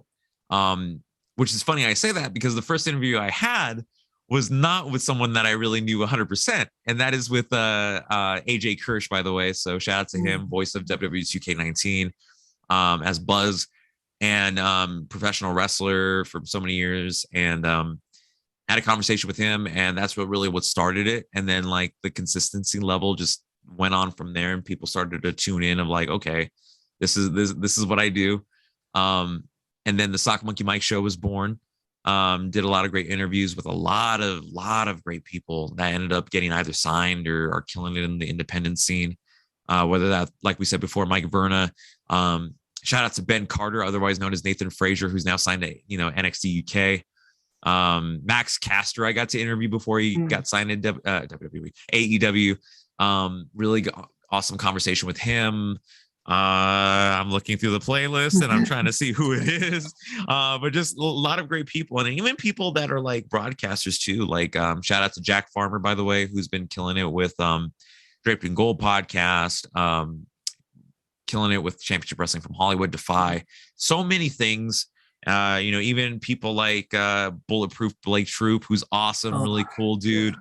Which is funny I say that, because the first interview I had was not with someone that I really knew 100%. And that is with AJ Kirsch, by the way. So shout out to him, voice of WWE 2K19, as Buzz, and professional wrestler for so many years. And had a conversation with him, and that's what started it. And then like the consistency level just went on from there, and people started to tune in of like, okay, this is what I do. And then the Sock Monkey Mike show was born. Did a lot of great interviews with a lot of great people that ended up getting either signed or are killing it in the independent scene. Whether that, like we said before, Mike Verna, shout out to Ben Carter, otherwise known as Nathan Frazier, who's now signed to NXT UK. Max Caster, I got to interview before he got signed to WWE, AEW. Really awesome conversation with him. I'm looking through the playlist and I'm trying to see who it is. But just a lot of great people, and even people that are like broadcasters too. Like shout out to Jack Farmer, by the way, who's been killing it with Draped in Gold podcast, killing it with Championship Wrestling from Hollywood, Defy, so many things. Even people like Bulletproof Blake Troop, who's awesome, really cool dude,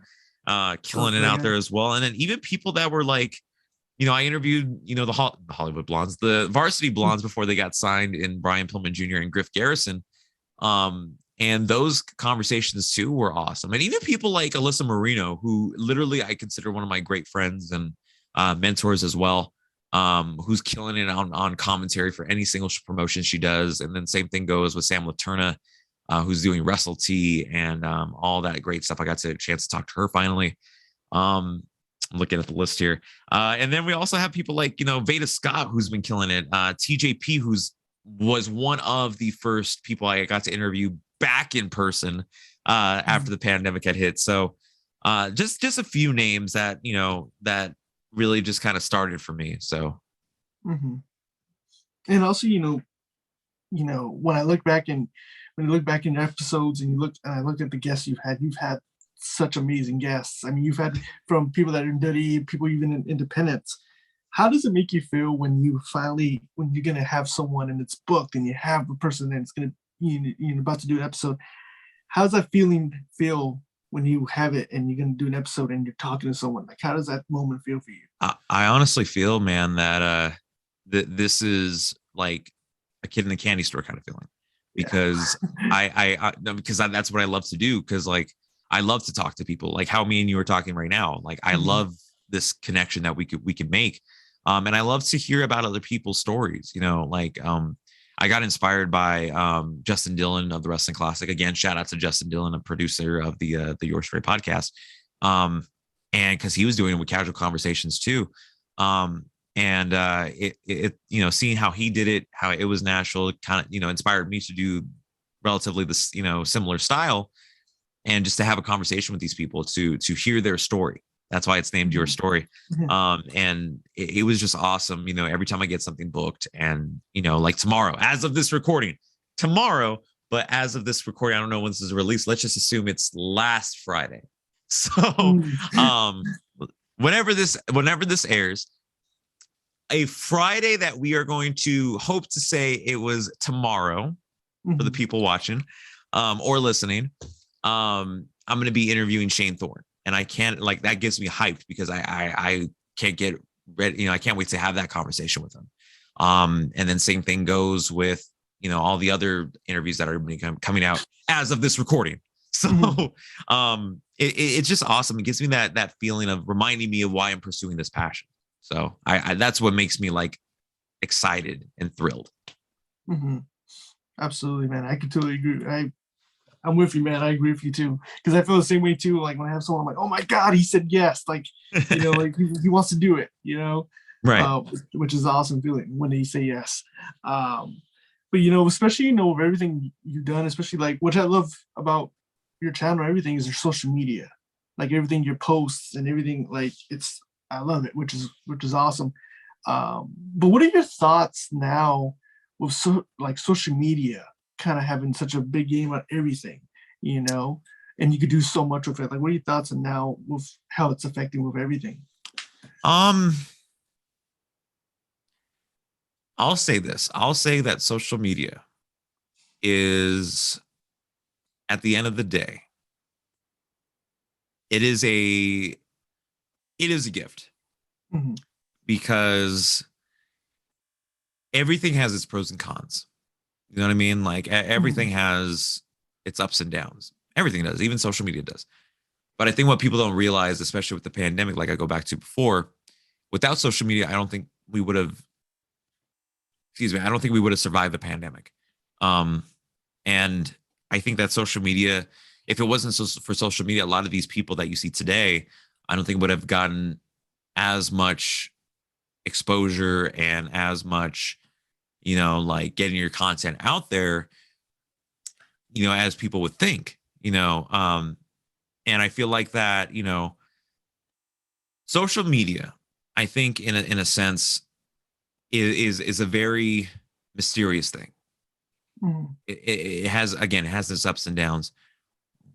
killing it out there as well. And then even people that were like, I interviewed, the Hollywood Blondes, the Varsity Blondes before they got signed, in Brian Pillman Jr. and Griff Garrison. And those conversations too were awesome. And even people like Alyssa Marino, who literally I consider one of my great friends and mentors as well. Who's killing it on commentary for any single promotion she does. And then same thing goes with Sam Laterna, who's doing Wrestle T and all that great stuff. I got a chance to talk to her finally. I'm looking at the list here. And then we also have people like, Veda Scott, who's been killing it. TJP, was one of the first people I got to interview back in person after the pandemic had hit. So just a few names that, that really just kind of started for me. So and also when I look back in your episodes and I look at the guests you've had such amazing guests. I mean, you've had from people that are in WWE, people even in independents. How does it make you feel when you're going to have someone and it's booked and you have a person and it's going to you're about to do an episode? How does that feeling feel when you have it and you're going to do an episode and you're talking to someone? Like, how does that moment feel for you? I honestly feel, man, that this is like a kid in the candy store kind of feeling, because because that's what I love to do. Because like I love to talk to people like how me and you are talking right now. Like I love this connection that we could make. And I love to hear about other people's stories, you know, like I got inspired by Justin Dillon of the Wrestling Classic. Again, shout out to Justin Dillon, a producer of the Your Story podcast. And because he was doing it with Casual Conversations too. It you know, seeing how he did it, how it was natural, kind of, you know, inspired me to do relatively this, you know, similar style, and just to have a conversation with these people to hear their story. That's why it's named Your Story. And it was just awesome. You know, every time I get something booked, and, you know, like tomorrow, as of this recording, but as of this recording, I don't know when this is released. Let's just assume it's last Friday. So, whenever this airs, a Friday that we are going to hope to say it was tomorrow for the people watching, or listening. I'm going to be interviewing Shane Thorne. And I can't, like, that gets me hyped because I can't get ready. You know, I can't wait to have that conversation with him. And then same thing goes with, you know, all the other interviews that are coming out as of this recording. So it's just awesome. It gives me that feeling of reminding me of why I'm pursuing this passion. So I that's what makes me like excited and thrilled. Absolutely, man. I can totally agree. I'm with you, man. I agree with you too, because I feel the same way too. Like when I have someone, I'm like, oh my God, he said yes. Like, you know, like he wants to do it, you know, right? Which is an awesome feeling when they say yes. But you know, especially, you know, with everything you've done, especially like what I love about your channel, everything is your social media, like everything, your posts and everything. Like I love it, which is awesome. But what are your thoughts now with social media kind of having such a big game on everything, you know, and you could do so much with it? Like, what are your thoughts on now with how it's affecting with everything? I'll say this. I'll say that social media is, at the end of the day, it is a gift, because everything has its pros and cons. You know what I mean? Like everything has its ups and downs. Everything does, even social media does. But I think what people don't realize, especially with the pandemic, like I go back to before, without social media, I don't think we would have survived the pandemic. And I think that social media, if it wasn't for social media, a lot of these people that you see today, I don't think would have gotten as much exposure and as much, you know, like getting your content out there, you know, as people would think, you know. And I feel like that, you know, social media, I think in a sense is a very mysterious thing. It has its ups and downs,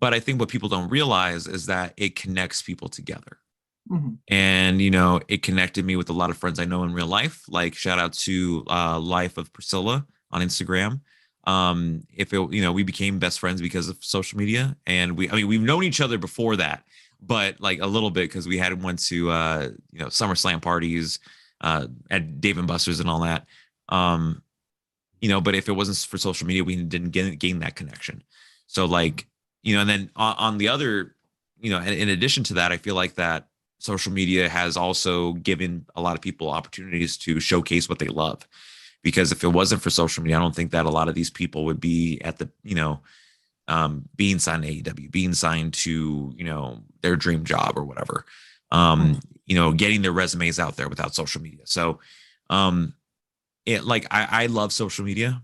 but I think what people don't realize is that it connects people together. And, you know, it connected me with a lot of friends I know in real life. Like, shout out to Life of Priscilla on Instagram. You know, we became best friends because of social media, and we've known each other before that, but like a little bit, because we went to you know, SummerSlam parties at Dave & Buster's and all that. You know, but if it wasn't for social media, we didn't gain that connection. So like, you know, and then on the other, you know, in addition to that, I feel like that social media has also given a lot of people opportunities to showcase what they love. Because if it wasn't for social media, I don't think that a lot of these people would be at the, you know, being signed to AEW, being signed to, you know, their dream job or whatever, you know, getting their resumes out there without social media. So I love social media,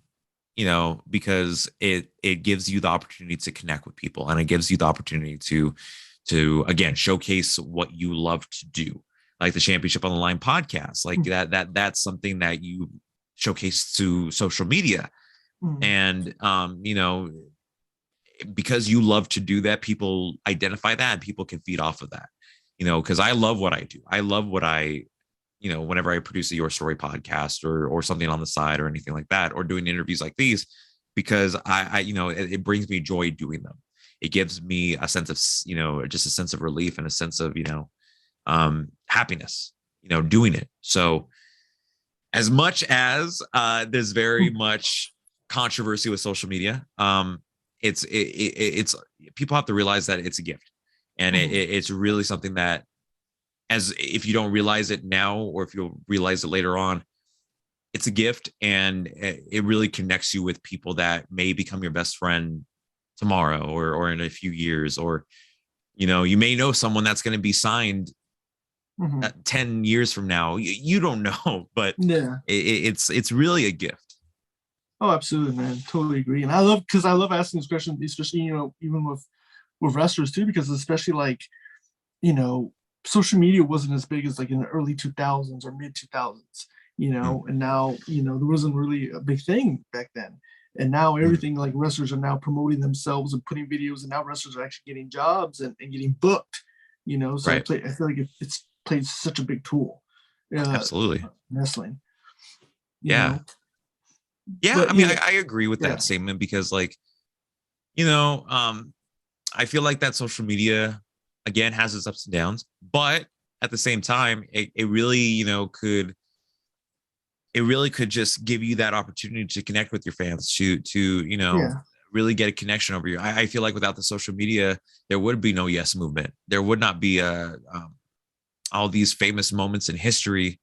you know, because it gives you the opportunity to connect with people, and it gives you the opportunity to again showcase what you love to do, like the Championship on the Line podcast, like that's something that you showcase to social media. And you know, because you love to do that, people identify that and people can feed off of that, you know, because I love what I do. I love what you know, whenever I produce a Your Story podcast or something on the side or anything like that, or doing interviews like these, because I you know, it brings me joy doing them. It gives me a sense of, you know, just a sense of relief and a sense of, you know, happiness, you know, doing it. So as much as there's very much controversy with social media, it's people have to realize that it's a gift, and it's really something that, as if you don't realize it now, or if you'll realize it later on, it's a gift, and it really connects you with people that may become your best friend tomorrow, or in a few years, or you may know someone that's going to be signed 10 years from now. You don't know, but yeah, it's really a gift. Oh, absolutely, man. Totally agree. And I love asking these questions, especially, even with wrestlers too, because especially like, social media wasn't as big as like in the early 2000s or mid 2000s, and now, there wasn't really a big thing back then. And now everything, like wrestlers are now promoting themselves and putting videos, and now wrestlers are actually getting jobs and getting booked, so right. I feel like it's played such a big tool. Absolutely. Wrestling. Yeah. Yeah. But, I mean, I agree with that statement, because like, I feel like that social media, again, has its ups and downs, but at the same time, it really, could just give you that opportunity to connect with your fans, to really get a connection over you. I feel like without the social media, there would be no Yes Movement. There would not be all these famous moments in history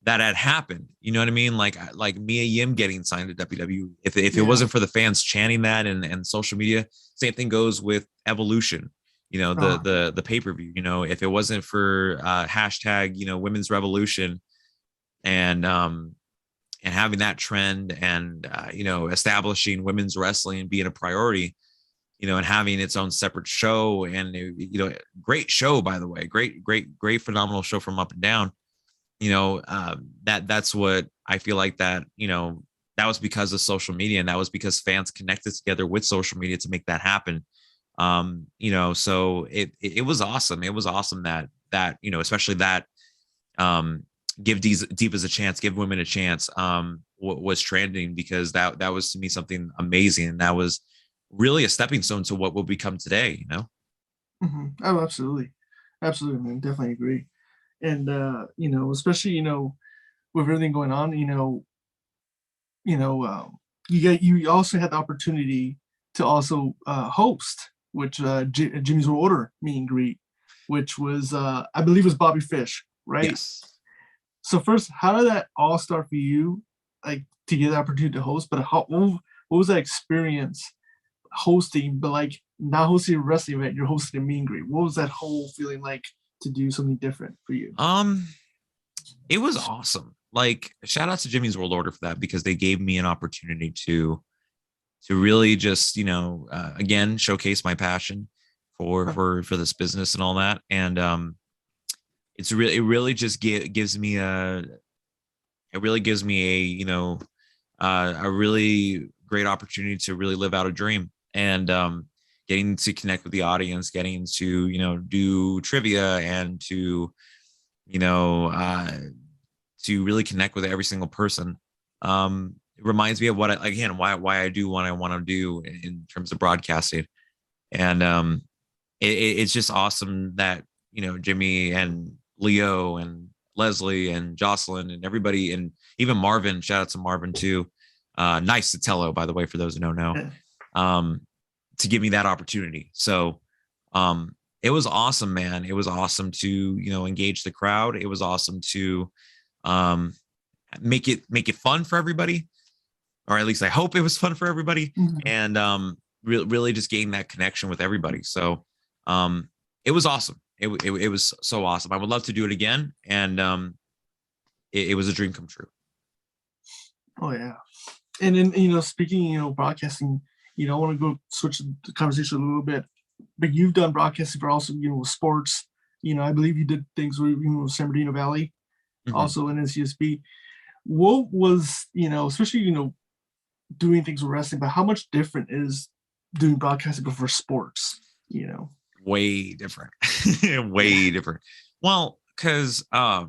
that had happened. You know what I mean? Like Mia Yim getting signed to WWE. If it wasn't for the fans chanting that and social media, same thing goes with Evolution. The pay-per-view. If it wasn't for hashtag Women's Revolution and having that trend, and establishing women's wrestling being a priority, and having its own separate show, and great show, by the way, great phenomenal show from Up and Down. That's what I feel like, that that was because of social media, and that was because fans connected together with social media to make that happen. So it was awesome. It was awesome that especially that give divas a chance, give women a chance, was trending, because that was to me something amazing, and that was really a stepping stone to what will become today. Oh, absolutely, man, definitely agree. And especially with everything going on, you also had the opportunity to also host, which Jimmy's World Order meet and greet, which was I believe was Bobby Fish, right? Yes. So first, how did that all start for you, like to get the opportunity to host? But what was that experience hosting? But like not hosting a wrestling event, you're hosting a meet and greet. What was that whole feeling like to do something different for you? It was awesome. Like, shout out to Jimmy's World Order for that, because they gave me an opportunity to really just again showcase my passion for this business and all that. And it really just gives me a really great opportunity to really live out a dream, and getting to connect with the audience, getting to do trivia, and to really connect with every single person. It reminds me of why I do what I want to do in terms of broadcasting. And it's just awesome that Jimmy and Leo and Leslie and Jocelyn and everybody, and even Marvin, shout out to Marvin too, Nice Sotelo, by the way, for those who don't know, to give me that opportunity. So it was awesome, man. It was awesome to engage the crowd. It was awesome to make it fun for everybody, or at least I hope it was fun for everybody. And really just gain that connection with everybody. So it was awesome. It was so awesome. I would love to do it again, and it was a dream come true. Oh yeah. And then speaking broadcasting, I want to go switch the conversation a little bit, but you've done broadcasting for also with sports. I believe you did things with San Bernardino Valley, also in NCSB. What was especially doing things with wrestling, but how much different is doing broadcasting but for sports? Way different. Way different. Well, because at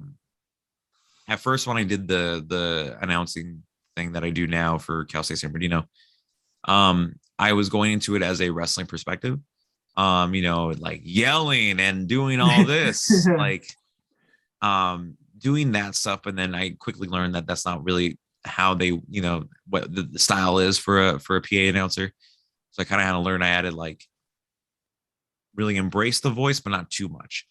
first when I did the announcing thing that I do now for Cal State San Bernardino, I was going into it as a wrestling perspective, like yelling and doing all this, like doing that stuff. And then I quickly learned that that's not really how they, what the style is for a PA announcer. So I kind of had to learn. I had to like really embrace the voice, but not too much.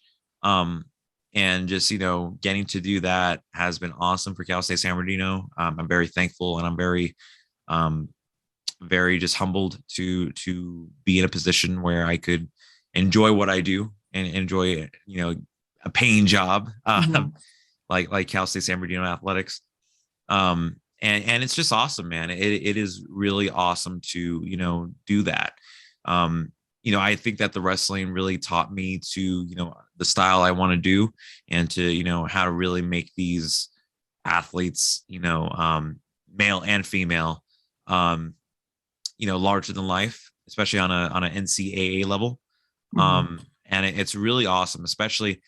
And just, getting to do that has been awesome for Cal State San Bernardino. I'm very thankful, and I'm very, very just humbled to be in a position where I could enjoy what I do and enjoy, a paying job, like Cal State San Bernardino athletics. And it's just awesome, man. It is really awesome to, do that. I think that the wrestling really taught me to, the style I want to do, and to, how to really make these athletes, male and female, larger than life, especially on a NCAA level. And it's really awesome, especially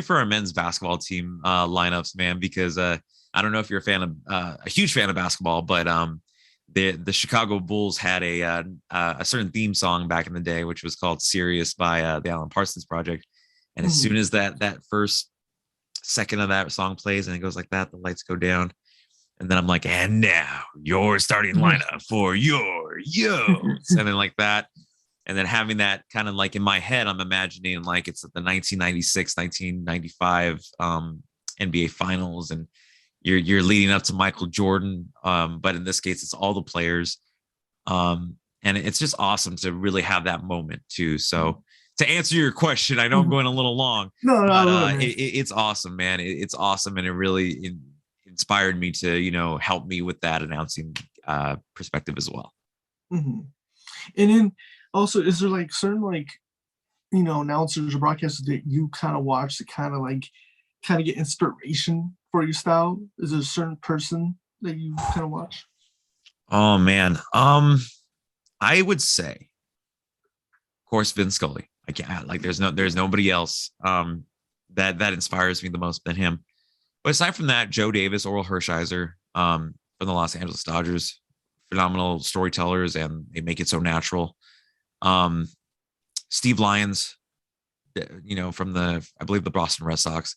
for our men's basketball team lineups, man, because I don't know if you're a huge fan of basketball, but the Chicago Bulls had a certain theme song back in the day, which was called "Serious" by the Alan Parsons Project. And as soon as that first second of that song plays and it goes like that, the lights go down. And then I'm like, and now your starting lineup for your Yo's. And then like that. And then having that kind of like in my head, I'm imagining like it's the 1996, 1995 NBA finals. And you're leading up to Michael Jordan. But in this case, it's all the players. And it's just awesome to really have that moment too. So to answer your question, I know I'm going a little long. But it's awesome, man. It's awesome. And it really inspired me to, help me with that announcing perspective as well. And then also, is there like certain announcers or broadcasters that you kind of watch to kind of get inspiration for your style? Is there a certain person that you kind of watch? Oh man. I would say, of course, Vin Scully. I can't there's nobody else that inspires me the most than him. But aside from that, Joe Davis, Oral Hershiser, from the Los Angeles Dodgers, phenomenal storytellers, and they make it so natural. Steve Lyons, from I believe the Boston Red Sox,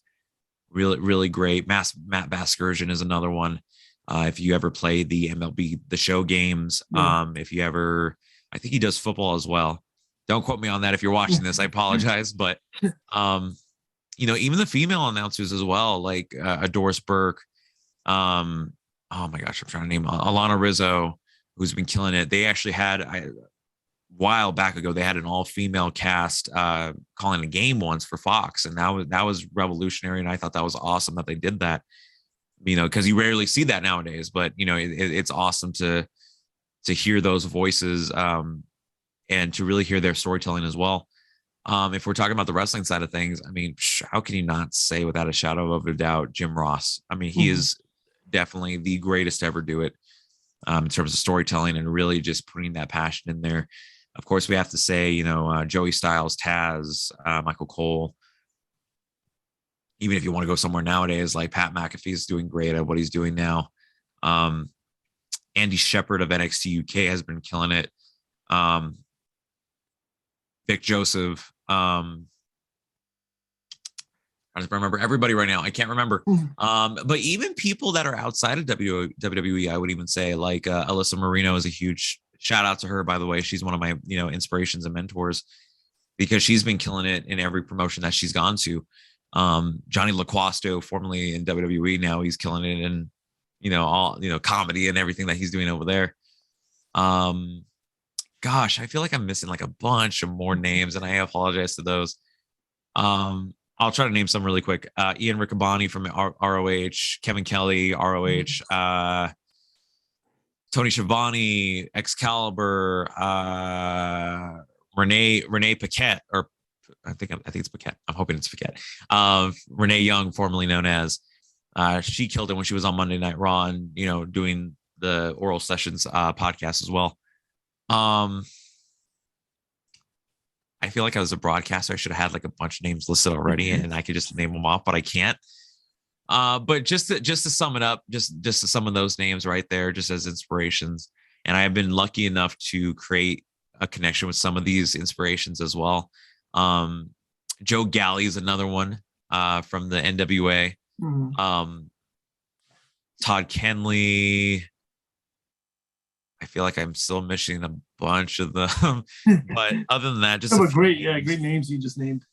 really, really great. Matt Vasgersian is another one. If you ever play the MLB The Show games, if you ever, I think he does football as well. Don't quote me on that if you're watching this. I apologize, but even the female announcers as well, like Doris Burke. Oh my gosh, I'm trying to name Alana Rizzo, who's been killing it. They actually had a while back ago, they had an all-female cast calling a game once for Fox, and that was revolutionary. And I thought that was awesome that they did that. Because you rarely see that nowadays, but it's awesome to hear those voices and to really hear their storytelling as well. If we're talking about the wrestling side of things, I mean, how can you not say without a shadow of a doubt, Jim Ross? I mean, he is definitely the greatest to ever do it in terms of storytelling and really just putting that passion in there. Of course, we have to say, Joey Styles, Taz, Michael Cole. Even if you want to go somewhere nowadays, like Pat McAfee is doing great at what he's doing now. Andy Shepherd of NXT UK has been killing it. Vic Joseph. I just remember everybody right now. I can't remember. But even people that are outside of WWE, I would even say like Alyssa Marino is a huge shout out to her, by the way. She's one of my, inspirations and mentors because she's been killing it in every promotion that she's gone to. Johnny LaQuasto, formerly in WWE, now he's killing it in, all, comedy and everything that he's doing over there. Gosh, I feel like I'm missing like a bunch of more names, and I apologize to those. I'll try to name some really quick. Ian Riccaboni from ROH, Kevin Kelly, ROH, Tony Schiavone, Excalibur, Renee Paquette, or I think it's Paquette. I'm hoping it's Paquette. Renee Young, formerly known as, she killed it when she was on Monday Night Raw and, doing the Oral Sessions podcast as well. I feel like I was a broadcaster. I should have had like a bunch of names listed already and I could just name them off, but I can't. But just to sum it up, just to some of those names right there, just as inspirations. And I have been lucky enough to create a connection with some of these inspirations as well. Joe Galley is another one from the NWA. Todd Kenley. I feel like I'm still missing a bunch of them. But other than that, just Some a of few great, names. great names you just named.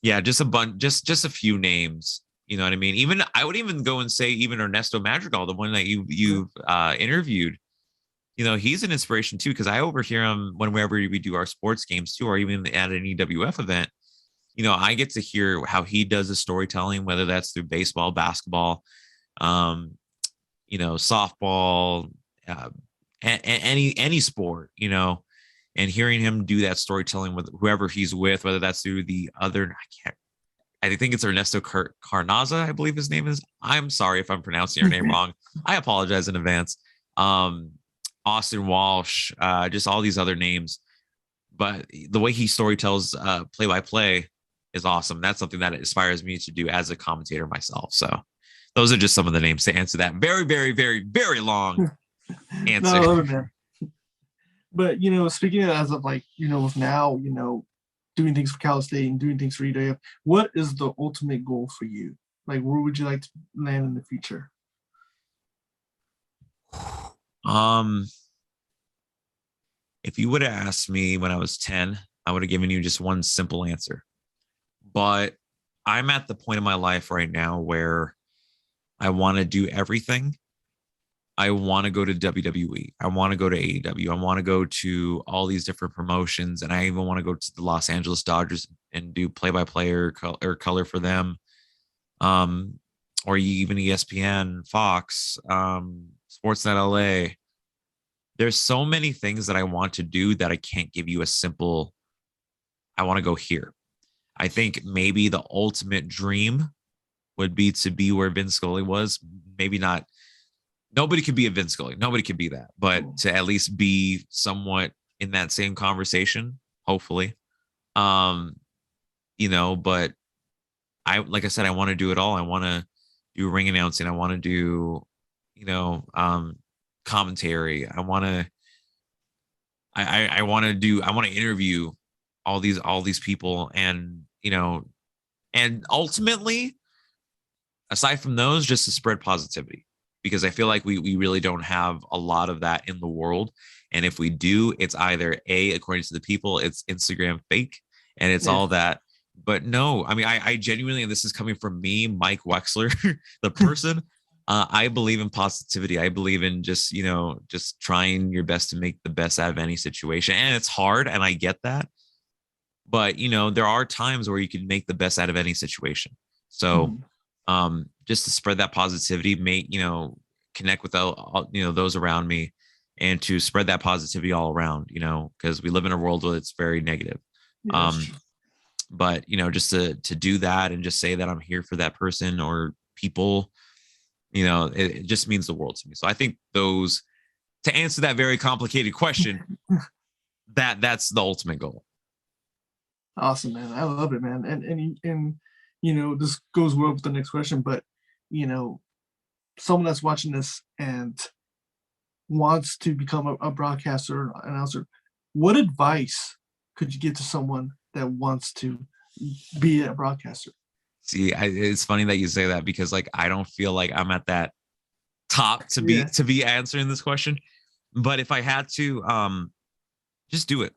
Yeah, just a bunch, just a few names. You know what I mean? Even I would even go and say even Ernesto Madrigal, the one that you've interviewed. You know, he's an inspiration too, because I overhear him whenever we do our sports games too, or even at an EWF event. You know, I get to hear how he does the storytelling, whether that's through baseball, basketball, you know, softball, any sport, you know, and hearing him do that storytelling with whoever he's with, whether that's through the other, I think it's Ernesto Carnaza, I believe his name is. I'm sorry if I'm pronouncing your name wrong. I apologize in advance. Austin Walsh, just all these other names. But the way he storytells play by play is awesome. That's something that inspires me to do as a commentator myself. So those are just some of the names to answer that very, very, very, very long answer. No, I love it, man. But, you know, speaking as of like, you know, with now, you know, doing things for Cal State and doing things for EWF, what is the ultimate goal for you? Like, where would you like to land in the future? If you would have asked me when I was 10, I would have given you just one simple answer. But I'm at the point in my life right now where I want to do everything. I want to go to WWE. I want to go to AEW. I want to go to all these different promotions. And I even want to go to the Los Angeles Dodgers and do play-by-play or color for them. Or even ESPN, Fox, Sportsnet LA. There's so many things that I want to do that I can't give you a simple, I want to go here. I think maybe the ultimate dream would be to be where Vin Scully was. Maybe not. Nobody could be a Vin Scully. Nobody could be that. But to at least be somewhat in that same conversation, hopefully. You know, but like I said, I want to do it all. I want to do ring announcing. I want to do, you know, commentary. I want to interview all these people, and, you know, and ultimately, aside from those, just to spread positivity, because I feel like we really don't have a lot of that in the world. And if we do, it's either according to the people, it's Instagram fake, and it's all that. But no, I mean, I genuinely, and this is coming from me, Mike Wexler, the person, I believe in positivity. I believe in just, you know, just trying your best to make the best out of any situation. And it's hard, and I get that. But, you know, there are times where you can make the best out of any situation. So just to spread that positivity, you know, connect with you know, those around me, and to spread that positivity all around, you know, because we live in a world where it's very negative. But, you know, just to do that and just say that I'm here for that person or people, you know, it just means the world to me. So I think to answer that very complicated question, that's the ultimate goal. Awesome, man. I love it, man. And you know, this goes well with the next question, but, you know, someone that's watching this and wants to become a broadcaster, announcer, what advice could you give to someone that wants to be a broadcaster? See, it's funny that you say that, because like I don't feel like I'm at that top to be answering this question. But if I had to, just do it.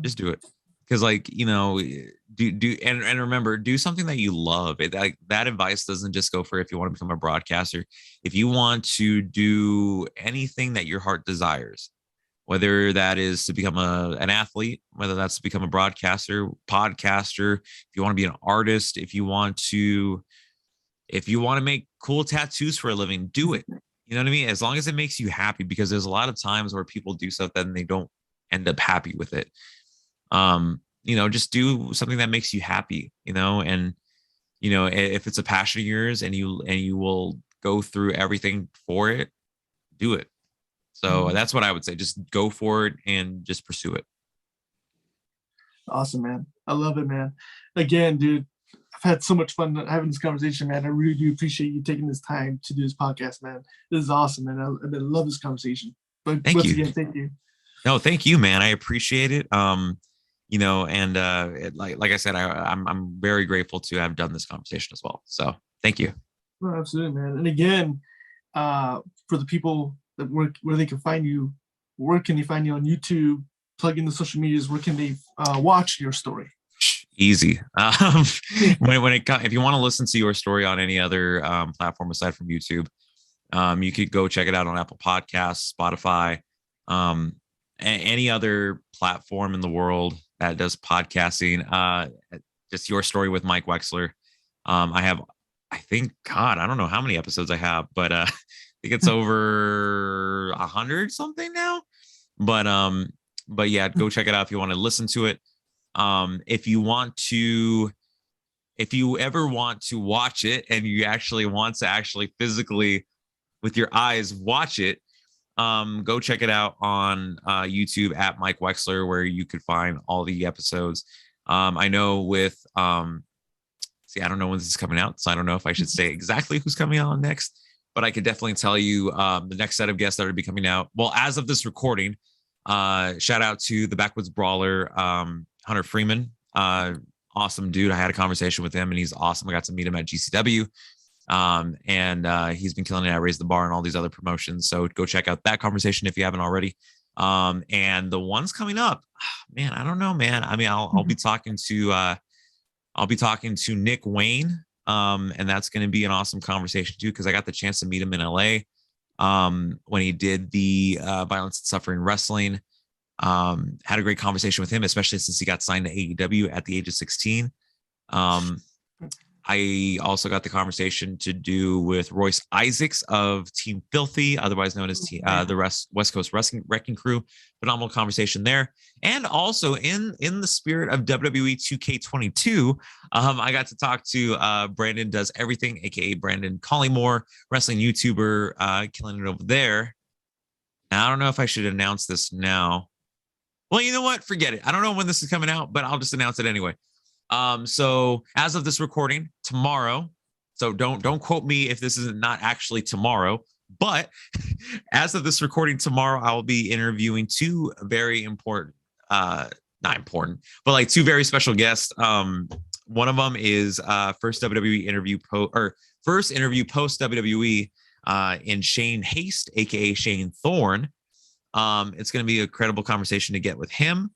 Just do it. Because, like, you know, and remember, do something that you love. Like, that advice doesn't just go for if you want to become a broadcaster. If you want to do anything that your heart desires, whether that is to become an athlete, whether that's to become a broadcaster, podcaster, if you want to be an artist, if you want to make cool tattoos for a living, do it. You know what I mean? As long as it makes you happy, because there's a lot of times where people do stuff that they don't end up happy with it. You know, just do something that makes you happy, you know, and, you know, if it's a passion of yours and you will go through everything for it, do it. So that's what I would say. Just go for it and just pursue it. Awesome, man. I love it, man. Again, dude, I've had so much fun having this conversation, man. I really do appreciate you taking this time to do this podcast, man. This is awesome, man. I love this conversation. But thank you. Again, thank you. No, thank you, man. I appreciate it. You know, and like I said, I'm very grateful to have done this conversation as well. So thank you. Oh, absolutely, man. And again, for the people that where they can find you where can they find you on YouTube? Plug in the social medias. Where can they watch your story? Easy. If you want to listen to your story on any other platform aside from YouTube, you could go check it out on Apple Podcasts, Spotify, any other platform in the world that does podcasting. Just Your Story with Mike Wexler. I think, God, I don't know how many episodes I have, but I think it's over 100 something now. But yeah, go check it out if you want to listen to it. If you ever want to watch it and you actually want to physically with your eyes watch it, go check it out on YouTube at Mike Wexler, where you could find all the episodes. I know with I don't know when this is coming out, so I don't know if I should say exactly who's coming on next, but I could definitely tell you the next set of guests that are be coming out. Well, as of this recording, shout out to the Backwoods Brawler, Hunter Freeman. Awesome dude. I had a conversation with him and he's awesome. I got to meet him at GCW. And he's been killing it at Raise the Bar and all these other promotions. So go check out that conversation if you haven't already. And the ones coming up, man, I don't know, man. I mean, I'll be talking to Nick Wayne. And that's going to be an awesome conversation too, because I got the chance to meet him in LA when he did the Violence and Suffering Wrestling. Had a great conversation with him, especially since he got signed to AEW at the age of 16. I also got the conversation to do with Royce Isaacs of Team Filthy, otherwise known as the West Coast Wrecking Crew. Phenomenal conversation there. And also in the spirit of WWE 2K22, I got to talk to Brandon Does Everything, aka Brandon Collymore, wrestling YouTuber, killing it over there. Now, I don't know if I should announce this now. Well, you know what? Forget it. I don't know when this is coming out, but I'll just announce it anyway. So as of this recording, tomorrow, so don't quote me if this is not actually tomorrow, but as of this recording tomorrow, I will be interviewing two very important, not important, but like two very special guests. One of them is first interview post WWE in Shane Haste, aka Shane Thorne. It's going to be a credible conversation to get with him.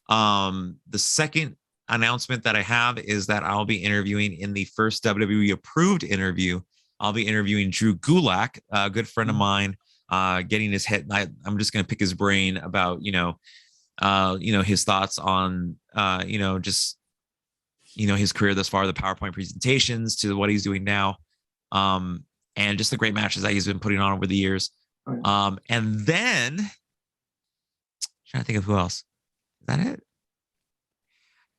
The second announcement that I have is that I'll be interviewing in the first WWE approved interview. I'll be interviewing Drew Gulak, a good friend of mine, getting his head. I'm just going to pick his brain about, his thoughts on, his career thus far, the PowerPoint presentations to what he's doing now. And just the great matches that he's been putting on over the years. And then trying to think of who else. Is that it?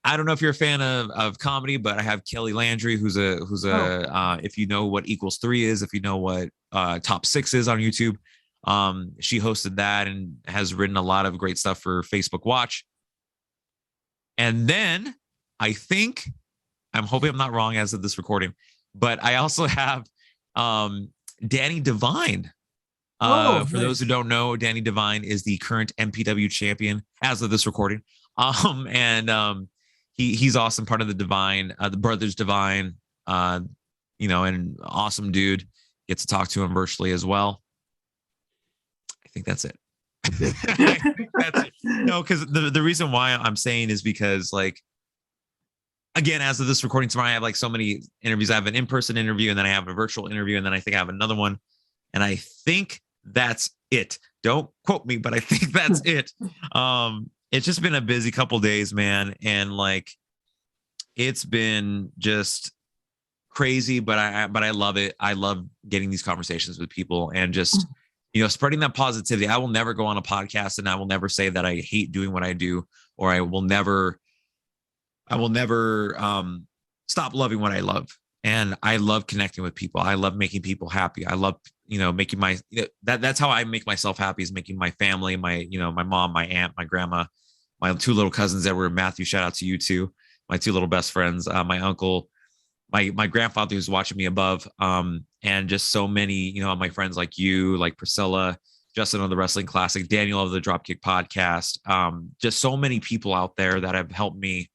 I don't know if you're a fan of comedy, but I have Kelly Landry, who's if you know what Equals 3 is, if you know what Top 6 is on YouTube, she hosted that and has written a lot of great stuff for Facebook Watch. And then I'm hoping I'm not wrong as of this recording, but I also have Danny Devine. For those who don't know, Danny Devine is the current MPW champion as of this recording. He's awesome, part of the Divine, the Brothers Divine, and awesome dude. Get to talk to him virtually as well. I think that's it. That's it. No, because the reason why I'm saying is because, like, again, as of this recording tomorrow, I have like so many interviews. I have an in-person interview, and then I have a virtual interview, and then I think I have another one. And I think that's it. Don't quote me, but I think that's it. It's just been a busy couple days, man. And like, it's been just crazy, but I love it. I love getting these conversations with people and just, spreading that positivity. I will never go on a podcast and I will never say that I hate doing what I do, or I will never stop loving what I love. And I love connecting with people. I love making people happy. I love, making that's how I make myself happy, is making my family, my mom, my aunt, my grandma, my two little cousins, Edward and Matthew, shout out to you two, my two little best friends, my uncle, my grandfather who's watching me above, and just so many, my friends like you, like Priscilla, Justin of the Wrestling Classic, Daniel of the Dropkick Podcast, just so many people out there that have helped me,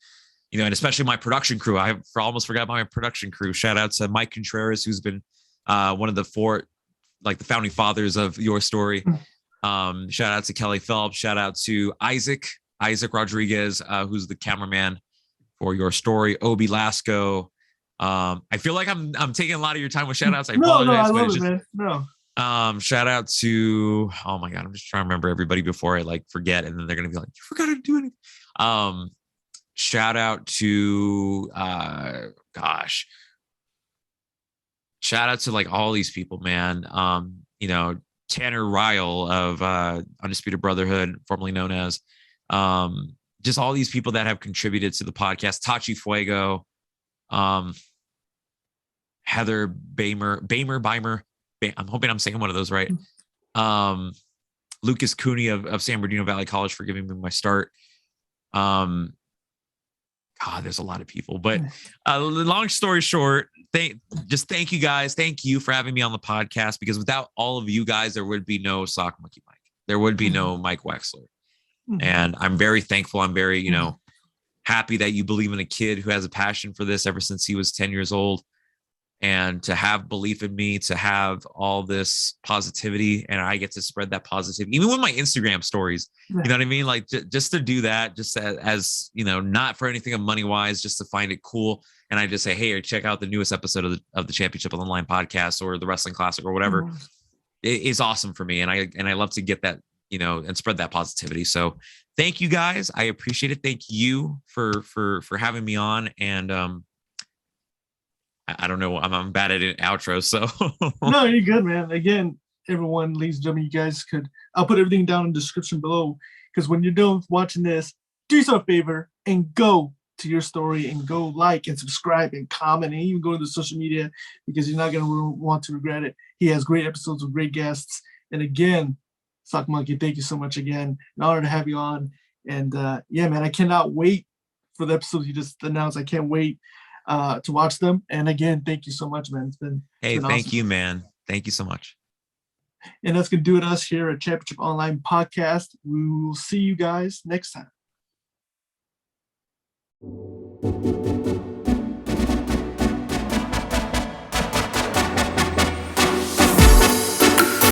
and especially my production crew. I almost forgot about my production crew. Shout out to Mike Contreras, who's been one of the four, like the founding fathers of Your Story. Shout out to Kelly Phelps. Shout out to Isaac Rodriguez, who's the cameraman for your story. Obi Lasco. I feel like I'm taking a lot of your time with shout outs. I apologize. No, I love it, man. No. Shout out to, oh my God, I'm just trying to remember everybody before I like forget. And then they're going to be like, you forgot to do anything. Shout out to, shout out to like all these people, man. You know, Tanner Ryle of Undisputed Brotherhood, formerly known as, just all these people that have contributed to the podcast. Tachi Fuego, Heather Beimer. I'm hoping I'm saying one of those right. Lucas Cooney of San Bernardino Valley College for giving me my start. God, there's a lot of people, but long story short, thank you guys. Thank you for having me on the podcast, because without all of you guys, there would be no Sock Monkey Mike. There would be no Mike Wexler. And I'm very thankful. I'm very, happy that you believe in a kid who has a passion for this ever since he was 10 years old. And to have belief in me, to have all this positivity, and I get to spread that positivity, even with my Instagram stories, you know what I mean? Like just to do that, just as not for anything of money wise, just to find it cool. And I just say, hey, check out the newest episode of the Championship Online podcast or the Wrestling Classic or whatever. It is awesome for me. And I love to get that, and spread that positivity. So thank you guys. I appreciate it. Thank you for having me on. And, I don't know. I'm bad at an outro, so no, you're good, man. Again, everyone, ladies and gentlemen, you guys I'll put everything down in the description below, because when you're done watching this, do yourself a favor and go to your story and go like and subscribe and comment and even go to the social media, because you're not going to want to regret it. He has great episodes with great guests. And again, Sock Monkey, thank you so much again. An honor to have you on. And yeah, man, I cannot wait for the episodes you just announced. I can't wait to watch them. And again, thank you so much, man. It's been thank awesome. You, man. Thank you so much. And that's gonna do it us here at Championship Online Podcast. We will see you guys next time.